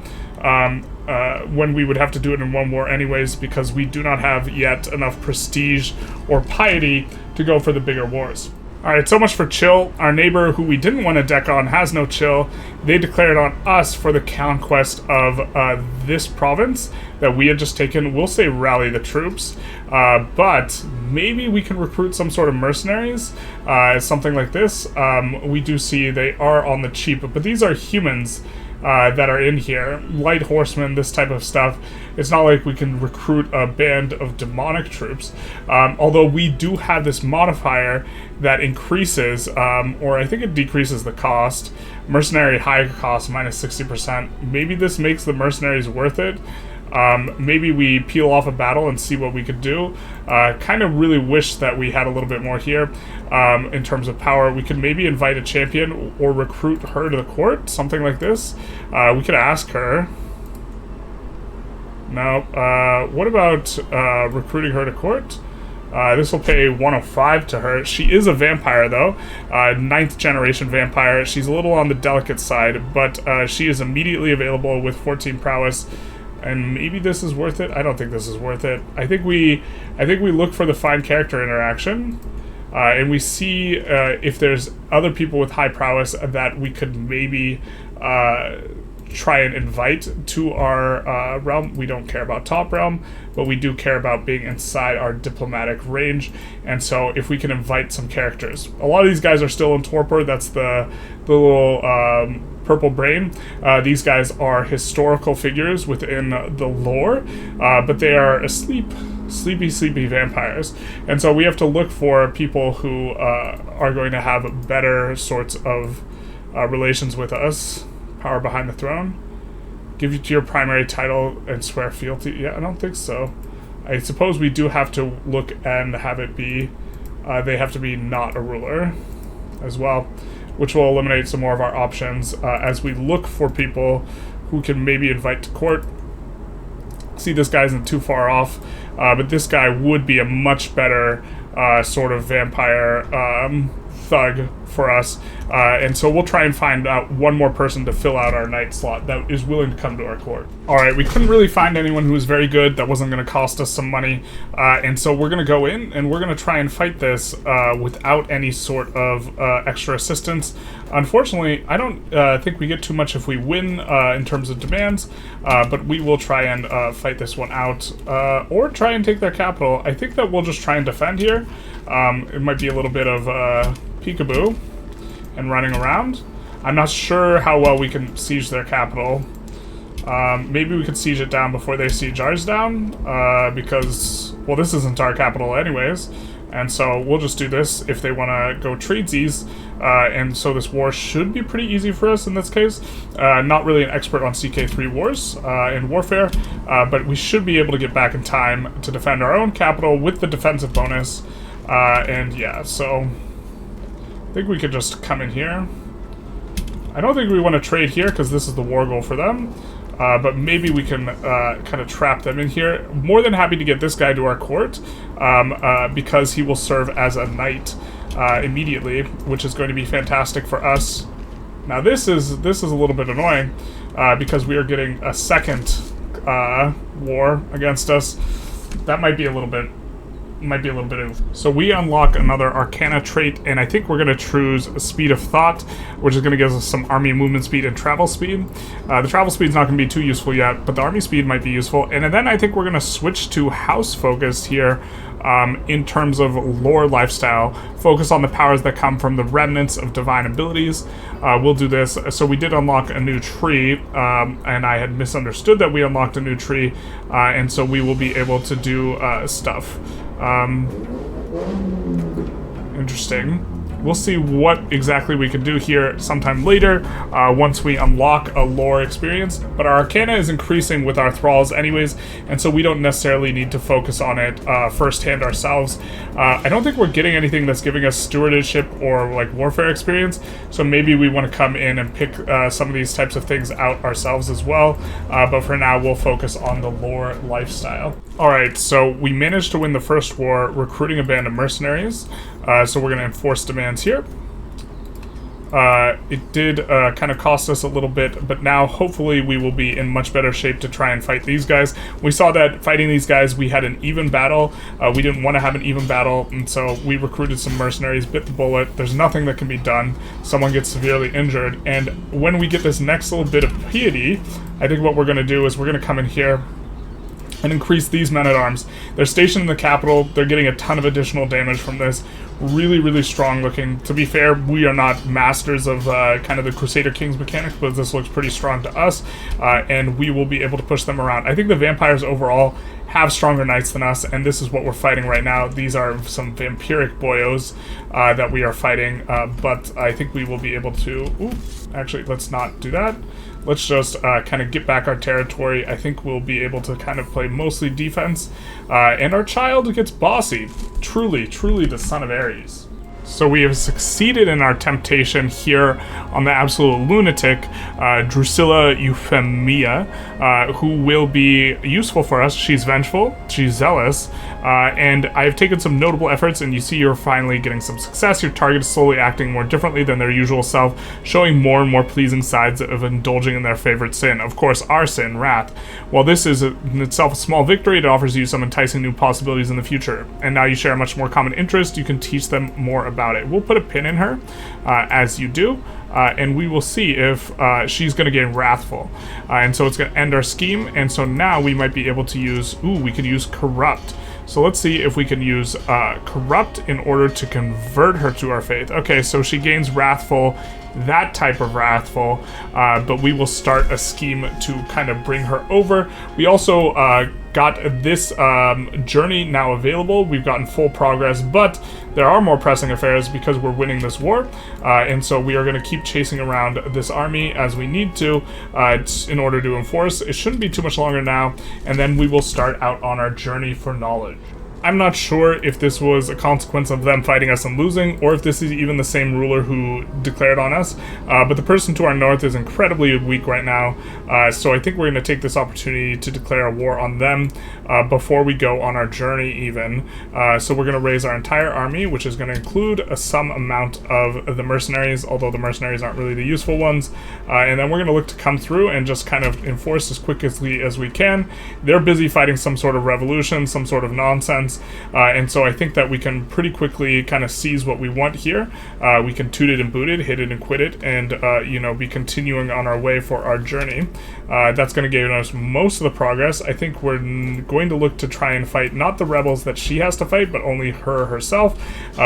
When we would have to do it in one war anyways, because we do not have yet enough prestige or piety to go for the bigger wars. Alright, so much for chill. Our neighbor, who we didn't want to deck on, has no chill. They declared on us for the conquest of this province that we had just taken. We'll say rally the troops, but maybe we can recruit some sort of mercenaries, something like this. We do see they are on the cheap, but these are humans that are in here. Light horsemen, this type of stuff. It's not like we can recruit a band of demonic troops. Although we do have this modifier that increases, or I think it decreases the cost. Mercenary high cost minus 60%. Maybe this makes the mercenaries worth it. Maybe we peel off a battle and see what we could do. Kind of really wish that we had a little bit more here in terms of power. We could maybe invite a champion or recruit her to the court, something like this. We could ask her. No. What about recruiting her to court? This will pay 105 to her. She is a vampire, though. 9th generation vampire. She's a little on the delicate side, but she is immediately available with 14 prowess. And maybe this is worth it. I don't think this is worth it. I think we look for the fine character interaction, and we see if there's other people with high prowess that we could maybe try and invite to our realm. We don't care about top realm, but we do care about being inside our diplomatic range. And so if we can invite some characters, a lot of these guys are still in torpor. That's the little purple brain. These guys are historical figures within the lore, but they are asleep, sleepy vampires. And so we have to look for people who are going to have better sorts of relations with us. Power behind the throne. Give you to your primary title and swear fealty. Yeah, I don't think so. I suppose we do have to look and have it be, they have to be not a ruler as well, which will eliminate some more of our options as we look for people who can maybe invite to court. See, this guy isn't too far off, but this guy would be a much better sort of vampire thug for us, and so we'll try and find out one more person to fill out our night slot that is willing to come to our court. Alright, we couldn't really find anyone who was very good that wasn't going to cost us some money, and so we're going to go in and we're going to try and fight this without any sort of extra assistance. Unfortunately, I don't think we get too much if we win in terms of demands, but we will try and fight this one out, or try and take their capital. I think that we'll just try and defend here. It might be a little bit of peekaboo and running around. I'm not sure how well we can siege their capital. Maybe we could siege it down before they siege ours down, because, well, this isn't our capital anyways, and so we'll just do this if they want to go tradesies, and so this war should be pretty easy for us in this case. Not really an expert on CK3 wars in warfare, but we should be able to get back in time to defend our own capital with the defensive bonus, and yeah, so I think we could just come in here. I don't think we want to trade here because this is the war goal for them, but maybe we can kind of trap them in here. More than happy to get this guy to our court, because he will serve as a knight immediately, which is going to be fantastic for us. Now this is a little bit annoying, because we are getting a second war against us. That might be a little bit of... So we unlock another Arcana trait, and I think we're going to choose Speed of Thought, which is going to give us some army movement speed and travel speed. The travel speed is not going to be too useful yet, but the army speed might be useful. And then I think we're going to switch to House Focused here, in terms of lore lifestyle. Focus on the powers that come from the remnants of divine abilities. We'll do this. So we did unlock a new tree, and I had misunderstood that we unlocked a new tree, and so we will be able to do stuff. Interesting. We'll see what exactly we can do here sometime later once we unlock a lore experience. But our Arcana is increasing with our Thralls anyways, and so we don't necessarily need to focus on it firsthand ourselves. I don't think we're getting anything that's giving us stewardship or like warfare experience, so maybe we want to come in and pick some of these types of things out ourselves as well. But for now, we'll focus on the lore lifestyle. Alright, so we managed to win the first war, recruiting a band of mercenaries. So we're going to enforce demands here. It did kind of cost us a little bit, but now hopefully we will be in much better shape to try and fight these guys. We saw that fighting these guys, we had an even battle. We didn't want to have an even battle, and so we recruited some mercenaries, bit the bullet. There's nothing that can be done. Someone gets severely injured, and when we get this next little bit of piety, I think what we're going to do is we're going to come in here and increase these men-at-arms. They're stationed in the capital. They're getting a ton of additional damage from this. Really, really strong looking. To be fair, we are not masters of kind of the Crusader Kings mechanic, but this looks pretty strong to us, and we will be able to push them around. I think the vampires overall have stronger knights than us, and this is what we're fighting right now. These are some vampiric boyos that we are fighting, but I think we will be able to... Ooh, actually, let's not do that. Let's just kind of get back our territory. I think we'll be able to kind of play mostly defense. And our child gets bossy. Truly, truly the son of Ares. So we have succeeded in our temptation here on the absolute lunatic, Drusilla Euphemia, who will be useful for us. She's vengeful, she's zealous, and I've taken some notable efforts, and you see you're finally getting some success. Your target is slowly acting more differently than their usual self, showing more and more pleasing sides of indulging in their favorite sin. Of course, our sin, wrath. While this is in itself a small victory, it offers you some enticing new possibilities in the future. And now you share a much more common interest. You can teach them more about it. We'll put a pin in her, as you do, and we will see if she's going to get wrathful. And so it's going to end our scheme, and so now we might be able to use... Ooh, we could use Corrupt. So let's see if we can use Corrupt in order to convert her to our faith. Okay, so she gains Wrathful, that type of Wrathful, but we will start a scheme to kind of bring her over. We also got this journey now available. We've gotten full progress, but there are more pressing affairs because we're winning this war, and so we are going to keep chasing around this army as we need to in order to enforce. It shouldn't be too much longer now, and then we will start out on our journey for knowledge. I'm not sure if this was a consequence of them fighting us and losing, or if this is even the same ruler who declared on us, but the person to our north is incredibly weak right now, so I think we're going to take this opportunity to declare a war on them before we go on our journey even. So we're going to raise our entire army, which is going to include some amount of the mercenaries, although the mercenaries aren't really the useful ones, and then we're going to look to come through and just kind of enforce as quickly as we can. They're busy fighting some sort of revolution, some sort of nonsense, and so I think that we can pretty quickly kind of seize what we want here. We can toot it and boot it, hit it and quit it, and you know, be continuing on our way for our journey. That's going to give us most of the progress. I think we're going to look to try and fight not the rebels that she has to fight, but only her herself.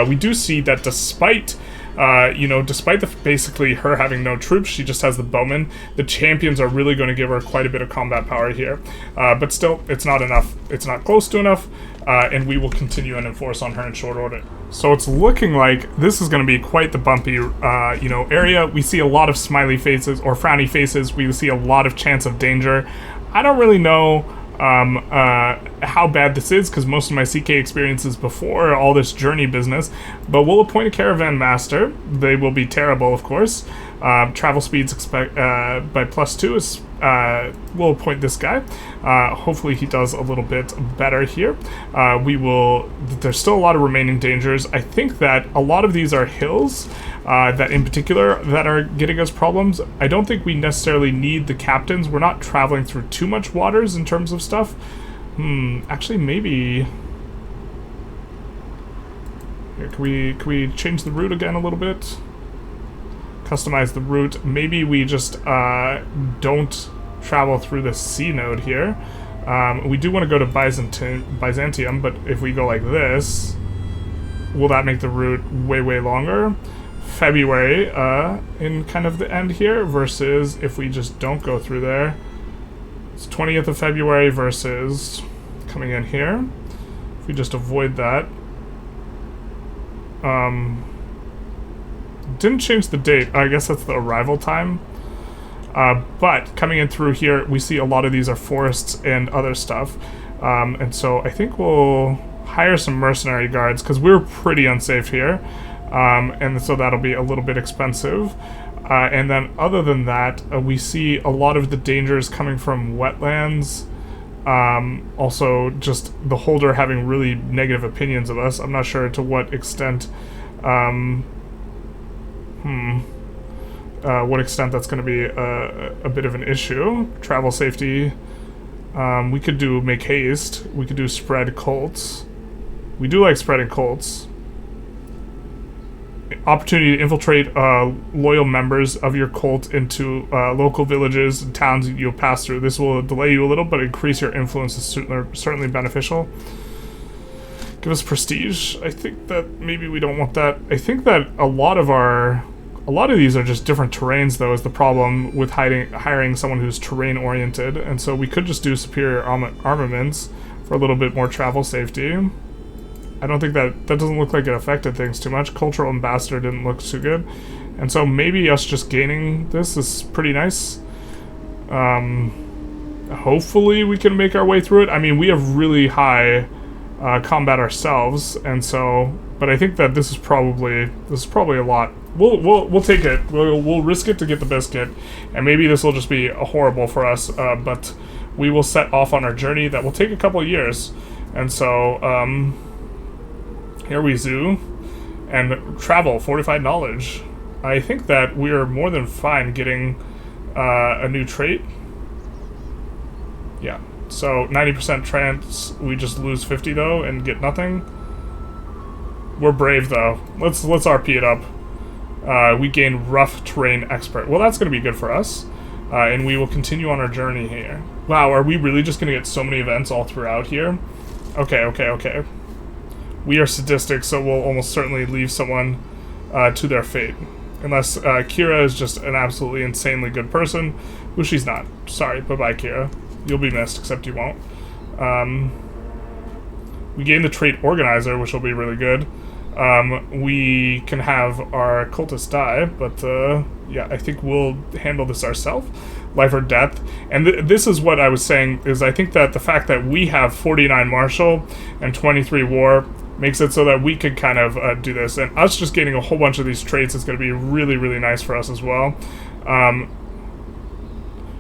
We do see that despite despite basically her having no troops, she just has the bowmen. The champions are really going to give her quite a bit of combat power here, but still, it's not enough. It's not close to enough, and we will continue and enforce on her in short order. So it's looking like this is going to be quite the bumpy, area. We see a lot of smiley faces or frowny faces. We see a lot of chance of danger. I don't really know how bad this is, because most of my CK experiences before all this journey business, but we'll appoint a caravan master. They will be terrible, of course. Travel speeds by +2 is we'll appoint this guy. Hopefully he does a little bit better here. There's still a lot of remaining dangers. I think that a lot of these are hills that in particular that are getting us problems. I don't think we necessarily need the captains. We're not traveling through too much waters in terms of stuff. Actually, maybe here, can we change the route again a little bit? Customize the route. Maybe we just don't travel through the sea node here. We do want to go to Byzantium, but if we go like this, will that make the route way longer? February in kind of the end here versus if we just don't go through there. It's 20th of February versus coming in here. If we just avoid that. Didn't change the date. I guess that's the arrival time. But coming in through here, we see a lot of these are forests and other stuff. And so I think we'll hire some mercenary guards because we're pretty unsafe here. And so that'll be a little bit expensive. And then other than that, we see a lot of the dangers coming from wetlands. Also, just the holder having really negative opinions of us. I'm not sure to what extent... what extent that's going to be a bit of an issue. Travel safety. We could do make haste. We could do spread cults. We do like spreading cults. Opportunity to infiltrate loyal members of your cult into local villages and towns you'll pass through. This will delay you a little, but increase your influence is certainly beneficial. Give us prestige. I think that maybe we don't want that. I think that a lot of these are just different terrains, though, is the problem with hiring someone who's terrain-oriented, and so we could just do superior armaments for a little bit more travel safety. I don't think that doesn't look like it affected things too much. Cultural ambassador didn't look too good, and so maybe us just gaining this is pretty nice. Hopefully we can make our way through it. I mean, we have really high combat ourselves, and so, but I think that this is probably a lot. We'll take it. We'll risk it to get the biscuit, and maybe this will just be horrible for us. But we will set off on our journey that will take a couple of years, and so here we zoo and travel. Fortified knowledge. I think that we are more than fine getting a new trait. Yeah. So 90% trance. We just lose 50 though and get nothing. We're brave though. Let's RP it up. We gain rough terrain expert. Well, that's going to be good for us. And we will continue on our journey here. Wow, are we really just going to get so many events all throughout here? Okay. We are sadistic, so we'll almost certainly leave someone to their fate. Unless Kira is just an absolutely insanely good person, which she's not. Sorry, bye-bye, Kira. You'll be missed, except you won't. We gain the trait Organizer, which will be really good. We can have our cultist die, but yeah, I think we'll handle this ourselves. Life or death. And this is what I was saying, is I think that the fact that we have 49 martial and 23 war makes it so that we could kind of do this. And us just getting a whole bunch of these traits is going to be really, really nice for us as well.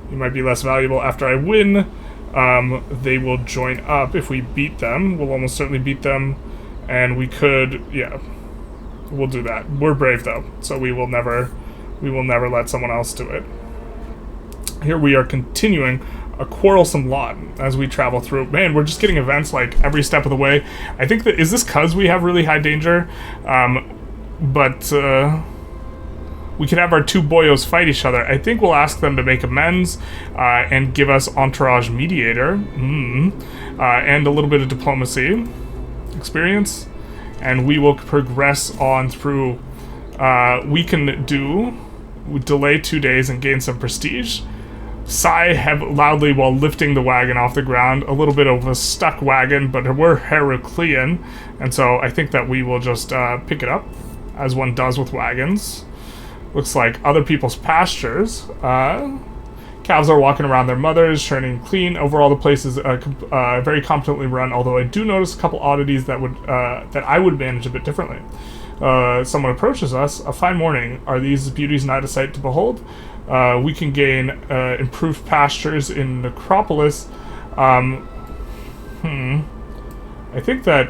You might be less valuable after I win. They will join up if we beat them. We'll almost certainly beat them. And we could, yeah, we'll do that. We're brave though, so we will never let someone else do it. Here we are continuing a quarrelsome lot as we travel through. Man, we're just getting events like every step of the way. I think that, is this because we have really high danger? But we could have our two boyos fight each other. I think we'll ask them to make amends and give us entourage mediator and a little bit of diplomacy experience, and we will progress on through. We can delay 2 days and gain some prestige. Sigh loudly while lifting the wagon off the ground. A little bit of a stuck wagon, but we're Heraclean, and so I think that we will just pick it up, as one does with wagons. Looks like other people's pastures. Calves are walking around their mothers, churning clean. Overall, the place is very competently run, although I do notice a couple oddities that I would manage a bit differently. Someone approaches us. A fine morning. Are these beauties not a sight to behold? We can gain improved pastures in Necropolis. I think that...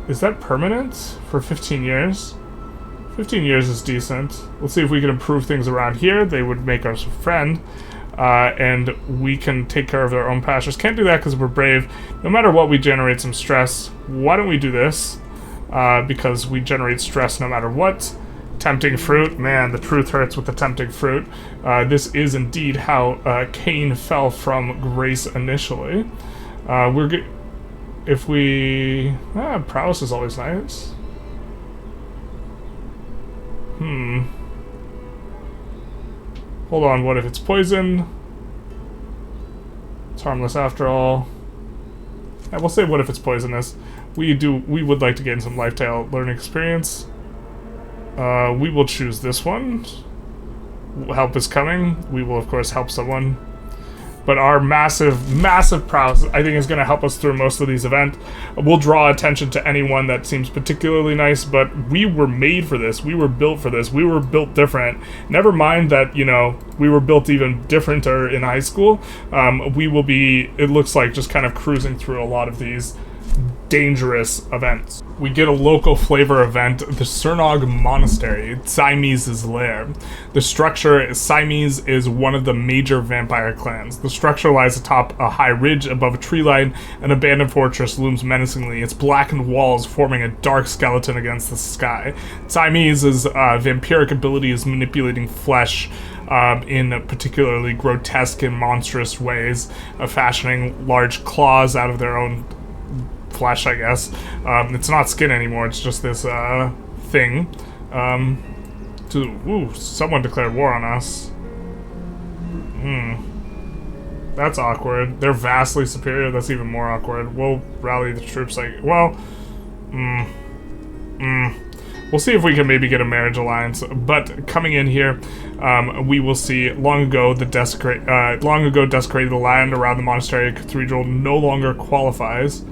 Is that permanent for 15 years? 15 years is decent. Let's see if we can improve things around here. They would make us a friend. And we can take care of their own pastures. Can't do that because we're brave. No matter what, we generate some stress. Why don't we do this? Because we generate stress no matter what. Tempting fruit. Man, the truth hurts with the tempting fruit. This is indeed how Cain fell from grace initially. If we... prowess is always nice. Hold on, what if it's poison? It's harmless after all. Yeah, we'll say what if it's poisonous. We would like to gain some lifestyle learning experience. We will choose this one. Help is coming. We will, of course, help someone. But our massive prowess, I think, is going to help us through most of these events. We'll draw attention to anyone that seems particularly nice, but we were made for this. We were built for this. We were built different. Never mind that, you know, we were built even differenter in high school. We will be, it looks like, just kind of cruising through a lot of these dangerous events. We get a local flavor event, the Cernog Monastery, Siamese's lair. The structure, Siamese is one of the major vampire clans. The structure lies atop a high ridge above a tree line. An abandoned fortress looms menacingly, its blackened walls forming a dark skeleton against the sky. Siamese's vampiric ability is manipulating flesh in particularly grotesque and monstrous ways, fashioning large claws out of their own flesh, I guess. It's not skin anymore, it's just this thing. Someone declared war on us. That's awkward. They're vastly superior, that's even more awkward. We'll rally the troops, like, well, we'll see if we can maybe get a marriage alliance. But coming in here, we will see long ago desecrated the land around the monastery cathedral no longer qualifies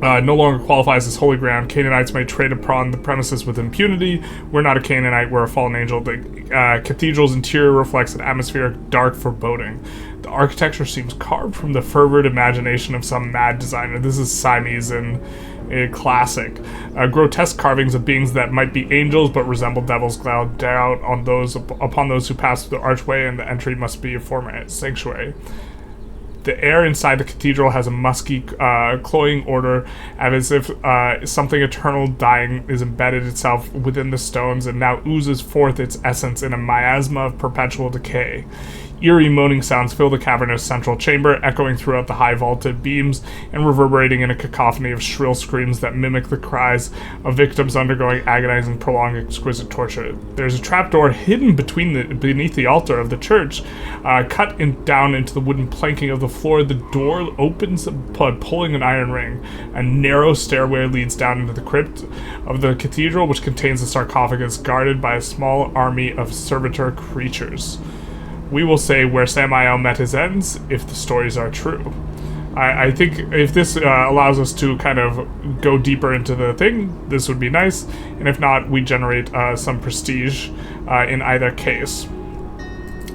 as holy ground. Canaanites may trade upon the premises with impunity. We're not a Canaanite, we're a fallen angel. The cathedral's interior reflects an atmosphere of dark foreboding. The architecture seems carved from the fervid imagination of some mad designer. This is Siamese and a classic. Grotesque carvings of beings that might be angels but resemble devils glare down on upon those who pass through the archway, and the entry must be a former sanctuary. The air inside the cathedral has a musky, cloying odor, as if something eternal dying is embedded itself within the stones and now oozes forth its essence in a miasma of perpetual decay. Eerie moaning sounds fill the cavernous central chamber, echoing throughout the high vaulted beams and reverberating in a cacophony of shrill screams that mimic the cries of victims undergoing agonizing, prolonged, exquisite torture. There's a trapdoor hidden beneath the altar of the church, cut down into the wooden planking of the floor. The door opens, pulling an iron ring. A narrow stairway leads down into the crypt of the cathedral, which contains a sarcophagus guarded by a small army of servitor creatures. We will say where Samael met his ends, if the stories are true. I think if this allows us to kind of go deeper into the thing, this would be nice. And if not, we generate some prestige in either case.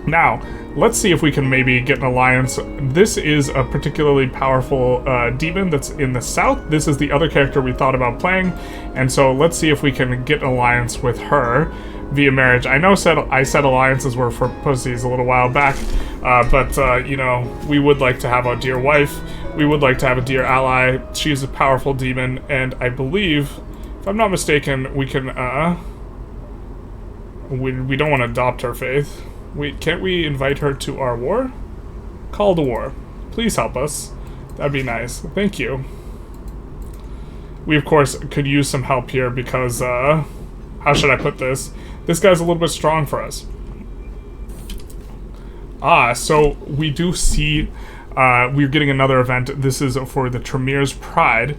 Now, let's see if we can maybe get an alliance. This is a particularly powerful demon that's in the south. This is the other character we thought about playing. And so let's see if we can get an alliance with her via marriage. I know I said alliances were for pussies a little while back, but you know, we would like to have a dear wife. We would like to have a dear ally. She's a powerful demon, and I believe, if I'm not mistaken, we can, we don't want to adopt her faith. Can't we invite her to our war? Call to war. Please help us. That'd be nice. Thank you. We, of course, could use some help here because, how should I put this? This guy's a little bit strong for us. So we do see we're getting another event. This is for the Tremir's Pride,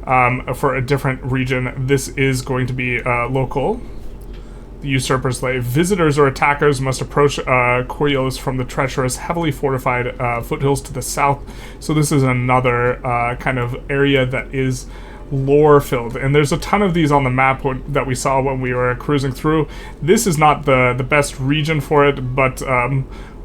for a different region. This is going to be local. The usurper's slave. Visitors or attackers must approach Coriolis from the treacherous, heavily fortified foothills to the south. So this is another kind of area that is lore filled, and there's a ton of these on the map that we saw when we were cruising through. This is not the best region for it, but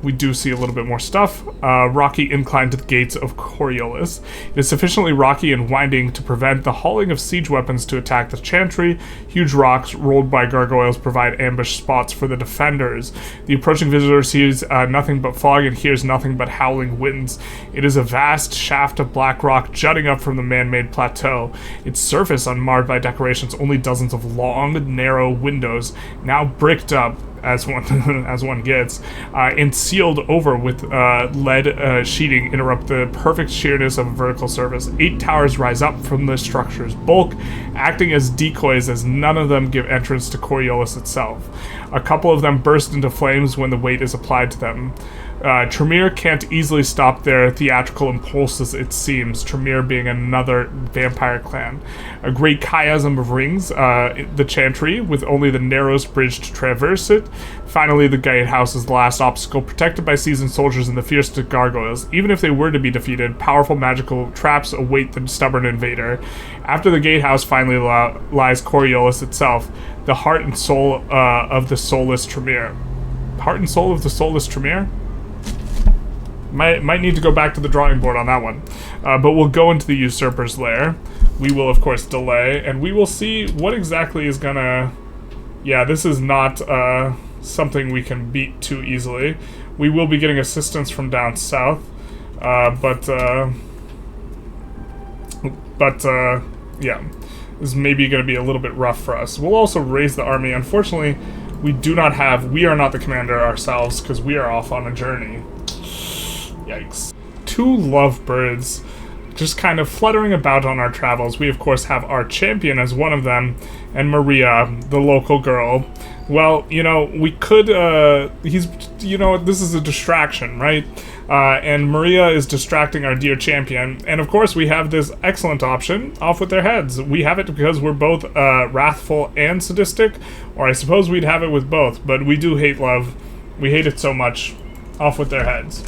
we do see a little bit more stuff. Rocky incline to the gates of Coriolis. It is sufficiently rocky and winding to prevent the hauling of siege weapons to attack the chantry. Huge rocks rolled by gargoyles provide ambush spots for the defenders. The approaching visitor sees nothing but fog and hears nothing but howling winds. It is a vast shaft of black rock jutting up from the man-made plateau. Its surface unmarred by decorations, only dozens of long, narrow windows, now bricked up as one gets, and sealed over with lead sheeting, interrupt the perfect sheerness of a vertical surface. 8 towers rise up from the structure's bulk, acting as decoys as none of them give entrance to Coriolis itself. A couple of them burst into flames when the weight is applied to them. Tremere can't easily stop their theatrical impulses, it seems, Tremere being another vampire clan. A great chiasm of rings, the chantry, with only the narrowest bridge to traverse it. Finally, the gatehouse is the last obstacle, protected by seasoned soldiers and the fiercest gargoyles. Even if they were to be defeated, powerful magical traps await the stubborn invader. After the gatehouse finally lies Coriolis itself, the heart and soul of the soulless Tremere. Heart and soul of the soulless Tremere? Might need to go back to the drawing board on that one. But we'll go into the usurper's lair. We will, of course, delay, and we will see what exactly is gonna... Yeah, this is not something we can beat too easily. We will be getting assistance from down south, but yeah, this is maybe going to be a little bit rough for us. We'll also raise the army. Unfortunately, we are not the commander ourselves, because we are off on a journey. Yikes. 2 lovebirds just kind of fluttering about on our travels. We, of course, have our champion as one of them, and Maria, the local girl. Well, you know, we could, this is a distraction, right? And Maria is distracting our dear champion. And, of course, we have this excellent option, off with their heads. We have it because we're both wrathful and sadistic, or I suppose we'd have it with both, but we do hate love. We hate it so much. Off with their heads.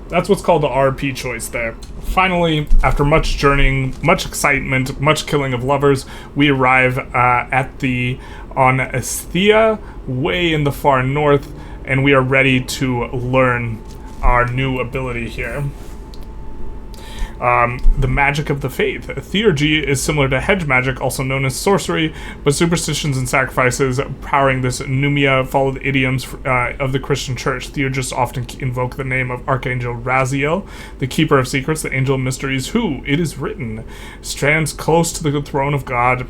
That's what's called the RP choice there. Finally, after much journeying, much excitement, much killing of lovers, we arrive on Esthia, way in the far north, and we are ready to learn our new ability here. The magic of the faith. Theurgy is similar to hedge magic, also known as sorcery, but superstitions and sacrifices powering this Numia follow the idioms of the Christian church. Theurgists often invoke the name of Archangel Raziel, the keeper of secrets, the angel of mysteries, who, it is written, stands close to the throne of God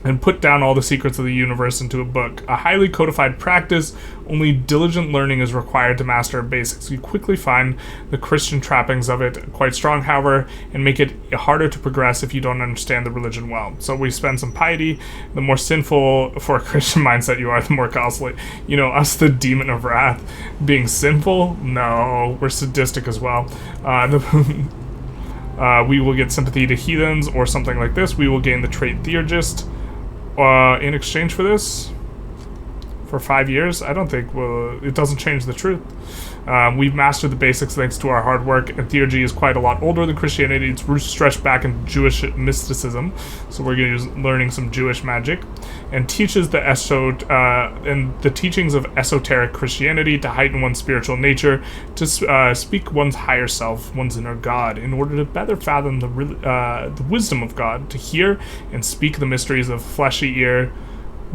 and put down all the secrets of the universe into a book. A highly codified practice, only diligent learning is required to master basics. You quickly find the Christian trappings of it quite strong, however, and make it harder to progress if you don't understand the religion well. So we spend some piety. The more sinful for a Christian mindset you are, the more costly. You know, us, the demon of wrath, being sinful? No, we're sadistic as well. We will get sympathy to heathens or something like this. We will gain the trait Theurgist. In exchange for this, for 5 years, I don't think it doesn't change the truth. We've mastered the basics thanks to our hard work, and theurgy is quite a lot older than Christianity. Its roots stretch back in Jewish mysticism, so we're going to be learning some Jewish magic, and teaches the teachings of esoteric Christianity to heighten one's spiritual nature, to speak one's higher self, one's inner God, in order to better fathom the wisdom of God, to hear and speak the mysteries of fleshy ear,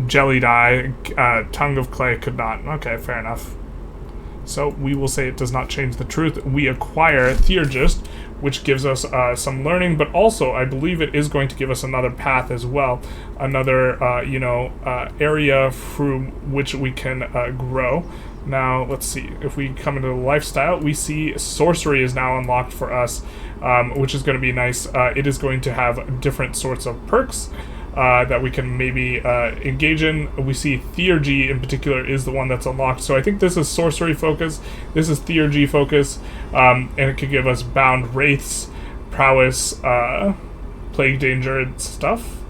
jellied eye, tongue of clay could not. Okay, fair enough. So we will say it does not change the truth. We acquire Theurgist, which gives us some learning, but also I believe it is going to give us another path as well, another area through which we can grow. Now let's see, if we come into the lifestyle, we see sorcery is now unlocked for us, which is going to be nice. It is going to have different sorts of perks that we can maybe engage in. We see Theurgy in particular is the one that's unlocked. So I think this is sorcery focus. This is Theurgy focus. And it could give us bound wraiths, prowess, plague danger and stuff.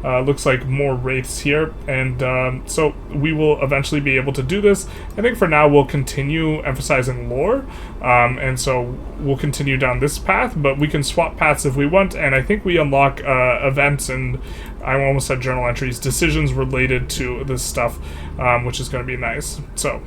Looks like more wraiths here. And so we will eventually be able to do this. I think for now we'll continue emphasizing lore. And so we'll continue down this path, but we can swap paths if we want. And I think we unlock events and I almost said journal entries, decisions related to this stuff, which is going to be nice. So,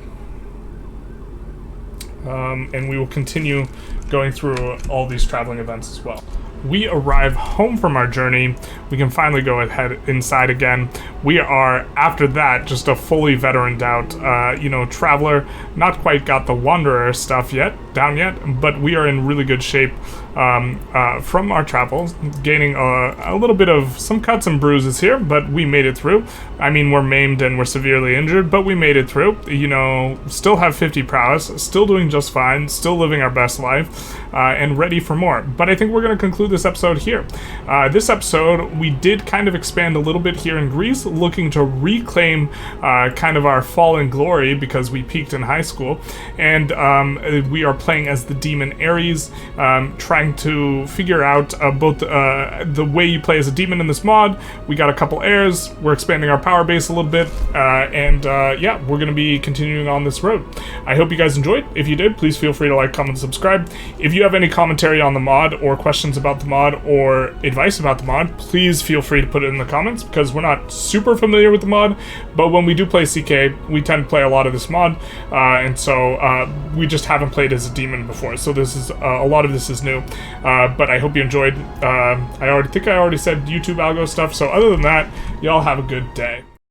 and we will continue going through all these traveling events as well. We arrive home from our journey. We can finally go ahead inside again. We are, after that, just a fully veteraned out, traveler. Not quite got the Wanderer stuff down yet, but we are in really good shape from our travels, gaining a little bit of some cuts and bruises here, but we made it through. I mean, we're maimed and we're severely injured, but we made it through. Still have 50 prowess, still doing just fine, still living our best life, and ready for more. But I think we're going to conclude this this episode here. This episode, we did kind of expand a little bit here in Greece, looking to reclaim kind of our fallen glory because we peaked in high school, and we are playing as the demon ARES, trying to figure out both the way you play as a demon in this mod. We got a couple heirs, we're expanding our power base a little bit, and yeah, we're going to be continuing on this road. I hope you guys enjoyed. If you did, please feel free to like, comment, and subscribe. If you have any commentary on the mod or questions about the mod or advice about the mod, please feel free to put it in the comments, because we're not super familiar with the mod, but when we do play CK, we tend to play a lot of this mod, and so we just haven't played as a demon before, so this is a lot of this is new, but I hope you enjoyed. I already said YouTube algo stuff, so other than that, y'all have a good day.